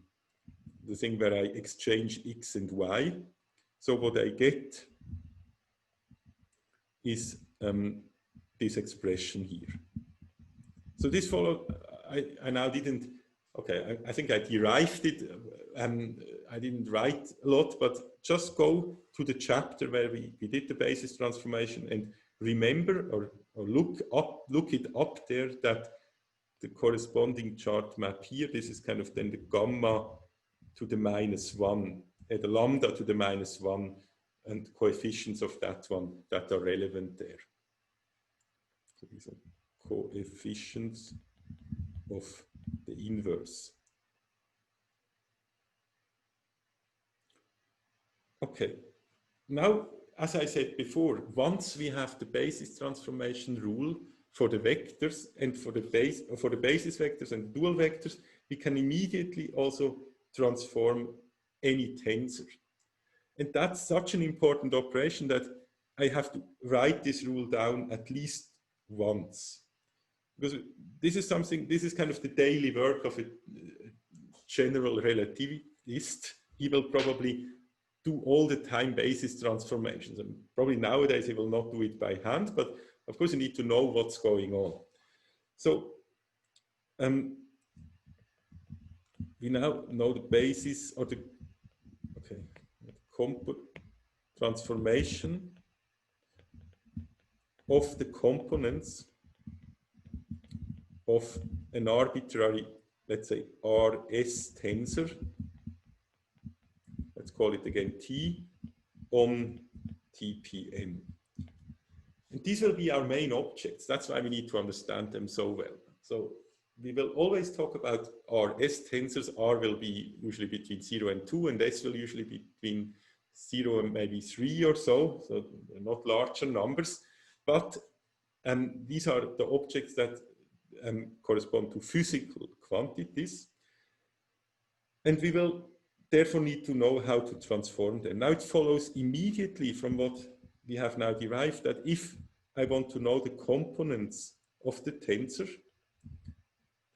thing where I exchange x and y. So what I get is this expression here. So this followed, I now didn't, okay, I think I derived it, I didn't write a lot, but just go to the chapter where we did the basis transformation and remember or look it up there that the corresponding chart map here, this is kind of then the gamma to the -1, the lambda to the -1, and coefficients of that one that are relevant there. So these are coefficients of the inverse. Okay, now, as I said before, once we have the basis transformation rule for the vectors and for the basis vectors and dual vectors, we can immediately also transform any tensor. And that's such an important operation that I have to write this rule down at least once. Because this is something, this is kind of the daily work of a general relativist. He will probably do all the time basis transformations. And probably nowadays he will not do it by hand, but of course you need to know what's going on. So we now know the basis or the transformation of the components of an arbitrary, let's say, RS tensor. Let's call it again T on TPN. And these will be our main objects. That's why we need to understand them so well. So we will always talk about RS tensors. R will be usually between 0 and 2, and S will usually be between 0 and maybe 3 or so. So they're not larger numbers. But these are the objects that correspond to physical quantities. And we will therefore need to know how to transform them. Now it follows immediately from what we have now derived that if I want to know the components of the tensor,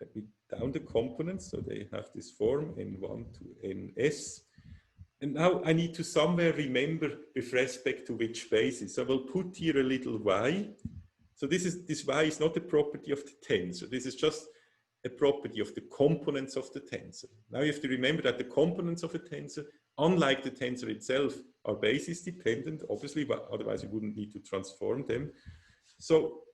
let me down the components, so they have this form N1 to Ns. And now I need to somewhere remember with respect to which basis. So I will put here a little y. So this y is not a property of the tensor. This is just a property of the components of the tensor. Now you have to remember that the components of a tensor, unlike the tensor itself, are basis dependent, obviously, but otherwise you wouldn't need to transform them. So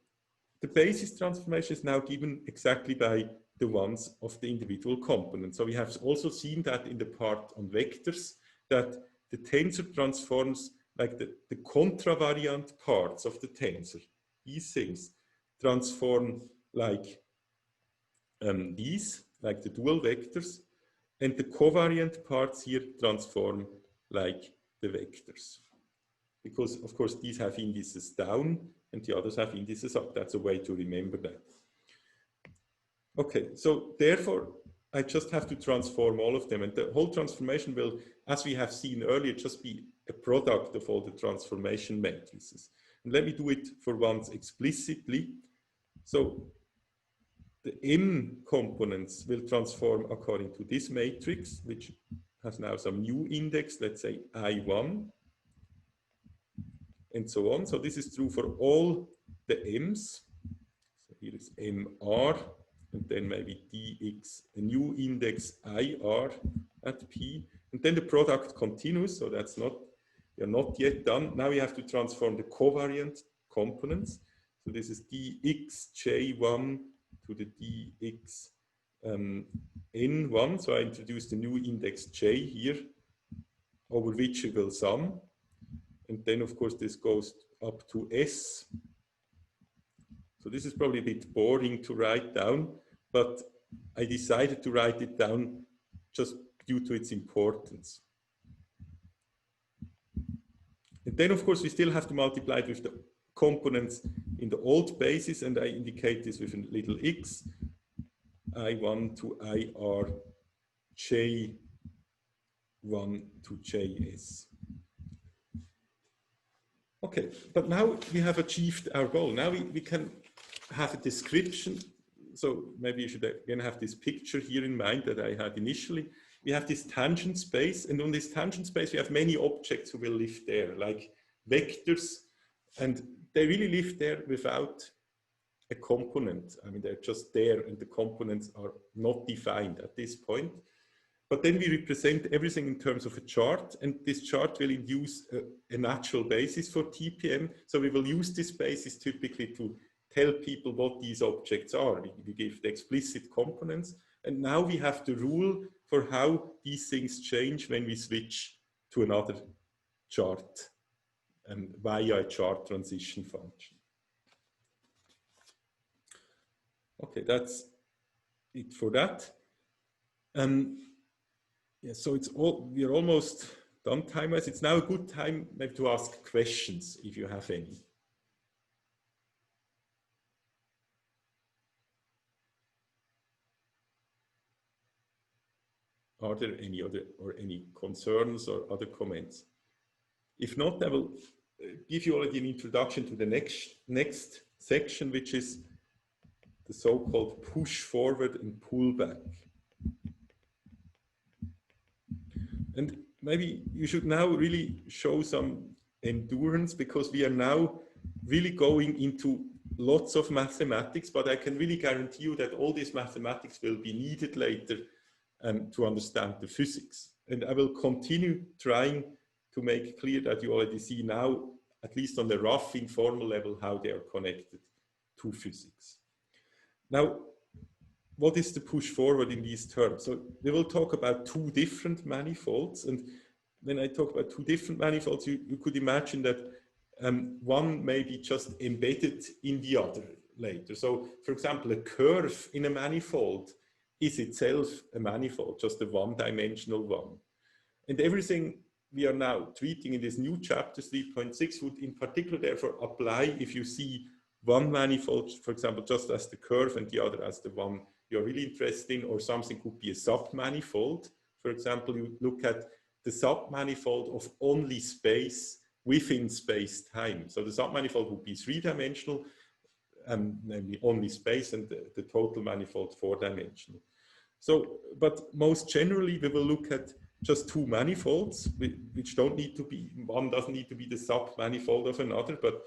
the basis transformation is now given exactly by the ones of the individual components. So we have also seen that in the part on vectors, that the tensor transforms like the contravariant parts of the tensor. These things transform like these, like the dual vectors, and the covariant parts here transform like the vectors. Because, of course, these have indices down and the others have indices up. That's a way to remember that. Okay, so therefore, I just have to transform all of them. And the whole transformation will, as we have seen earlier, just be a product of all the transformation matrices. And let me do it for once explicitly. So the M components will transform according to this matrix, which has now some new index, let's say I1, and so on. So this is true for all the M's. So here is MR, and then maybe DX, a new index IR at P. And then the product continues, so that's not, we are not yet done. Now we have to transform the covariant components. So this is DXJ1 to the DX N1. So I introduce the new index J here, over which it will sum. And then, of course, this goes up to S. So this is probably a bit boring to write down, but I decided to write it down just due to its importance. And then, of course, we still have to multiply it with the components in the old basis, and I indicate this with a little x, I1 to IR, J1 to JS. Okay, but now we have achieved our goal. Now we can have a description. So maybe you should again have this picture here in mind that I had initially. We have this tangent space, and on this tangent space we have many objects who will live there, like vectors, and they really live there without a component. I mean, they're just there, and the components are not defined at this point. But then we represent everything in terms of a chart, and this chart will induce a natural basis for TPM. So we will use this basis typically to tell people what these objects are. We give the explicit components, and now we have the rule for how these things change when we switch to another chart and via a chart transition function. Okay, that's it for that. Yeah, so we're almost done time-wise. It's now a good time maybe to ask questions if you have any. Are there any concerns or other comments? If not, I will give you already an introduction to the next section, which is the so-called push forward and pull back. And maybe you should now really show some endurance, because we are now really going into lots of mathematics, but I can really guarantee you that all this mathematics will be needed later to understand the physics. And I will continue trying to make clear that you already see now, at least on the rough informal level, how they are connected to physics. Now, what is the push forward in these terms? So we will talk about two different manifolds. And when I talk about two different manifolds, you could imagine that one may be just embedded in the other later. So for example, a curve in a manifold is itself a manifold, just a one-dimensional one. And everything we are now treating in this new chapter 3.6 would in particular therefore apply if you see one manifold, for example, just as the curve and the other as the one you're really interested in, or something could be a submanifold. For example, you look at the submanifold of only space within space-time. So the submanifold would be three-dimensional, namely only space, and the total manifold four-dimensional. So, but most generally, we will look at just two manifolds, which don't need to be, one doesn't need to be the submanifold of another, but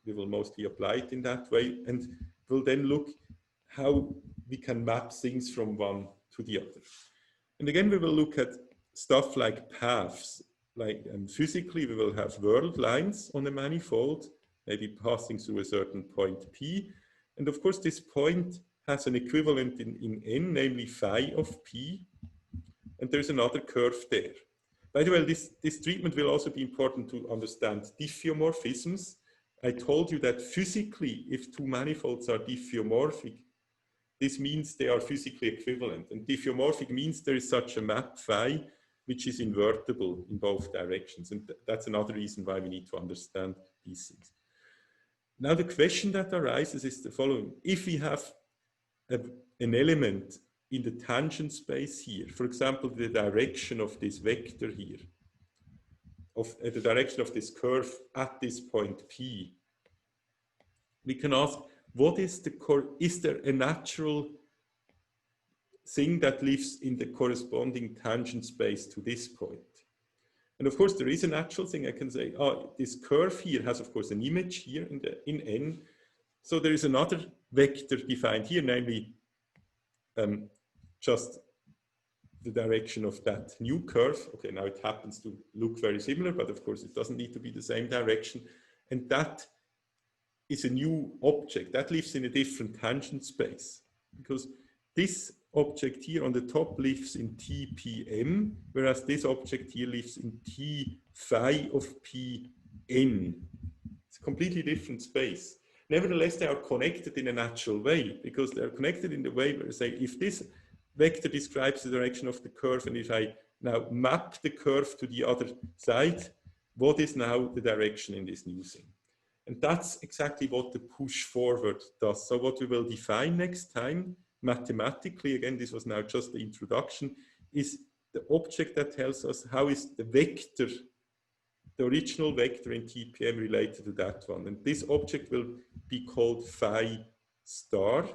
we will mostly apply it in that way, and we'll then look how we can map things from one to the other. And again, we will look at stuff like paths, like physically we will have world lines on a manifold, maybe passing through a certain point P. And of course, this point has an equivalent in N, namely phi of P. And there's another curve there. By the way, this treatment will also be important to understand diffeomorphisms. I told you that physically, if two manifolds are diffeomorphic, this means they are physically equivalent. And diffeomorphic means there is such a map phi, which is invertible in both directions. And that's another reason why we need to understand these things. Now, the question that arises is the following. If we have an element in the tangent space here, for example, the direction of this vector here, of the direction of this curve at this point P, we can ask, what is there a natural thing that lives in the corresponding tangent space to this point? And of course, there is a natural thing. I can say, oh, this curve here has, of course, an image here in N. So there is another vector defined here, namely just the direction of that new curve. Okay, now it happens to look very similar, but of course, it doesn't need to be the same direction. And that is a new object that lives in a different tangent space, because this object here on the top lives in TPM, whereas this object here lives in T phi of Pn. It's a completely different space. Nevertheless, they are connected in a natural way, because they are connected in the way where, say, if this vector describes the direction of the curve, and if I now map the curve to the other side, what is now the direction in this new thing? And that's exactly what the push forward does. So what we will define next time, mathematically, again, this was now just the introduction, is the object that tells us how is the vector, the original vector in TPM related to that one. And this object will be called phi star,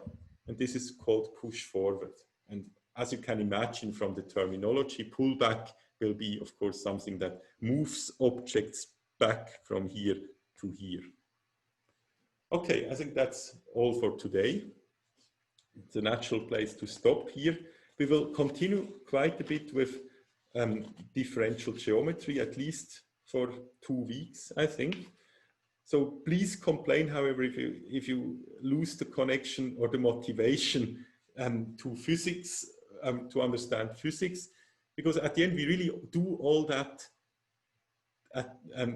and this is called push forward. And as you can imagine from the terminology, pullback will be, of course, something that moves objects back from here to here. Okay, I think that's all for today. It's a natural place to stop here. We will continue quite a bit with differential geometry, at least for 2 weeks, I think. So please complain, however, if you lose the connection or the motivation to physics, to understand physics, because at the end we really do all that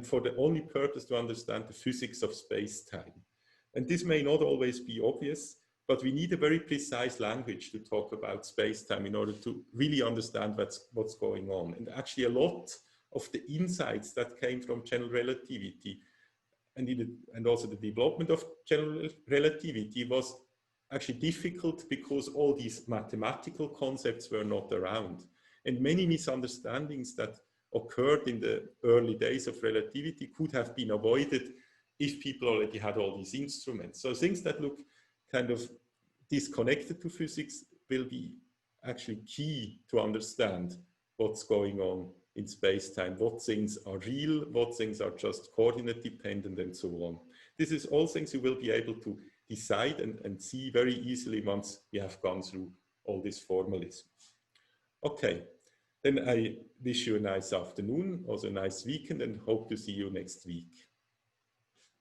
for the only purpose to understand the physics of space-time. And this may not always be obvious, but we need a very precise language to talk about space-time in order to really understand what's going on. And actually a lot of the insights that came from general relativity and also the development of general relativity was actually difficult because all these mathematical concepts were not around. And many misunderstandings that occurred in the early days of relativity could have been avoided if people already had all these instruments. So things that look kind of disconnected to physics will be actually key to understand what's going on in space-time, what things are real, what things are just coordinate dependent, and so on. This is all things you will be able to decide and see very easily once you have gone through all this formalism. Okay, then I wish you a nice afternoon, also a nice weekend, and hope to see you next week.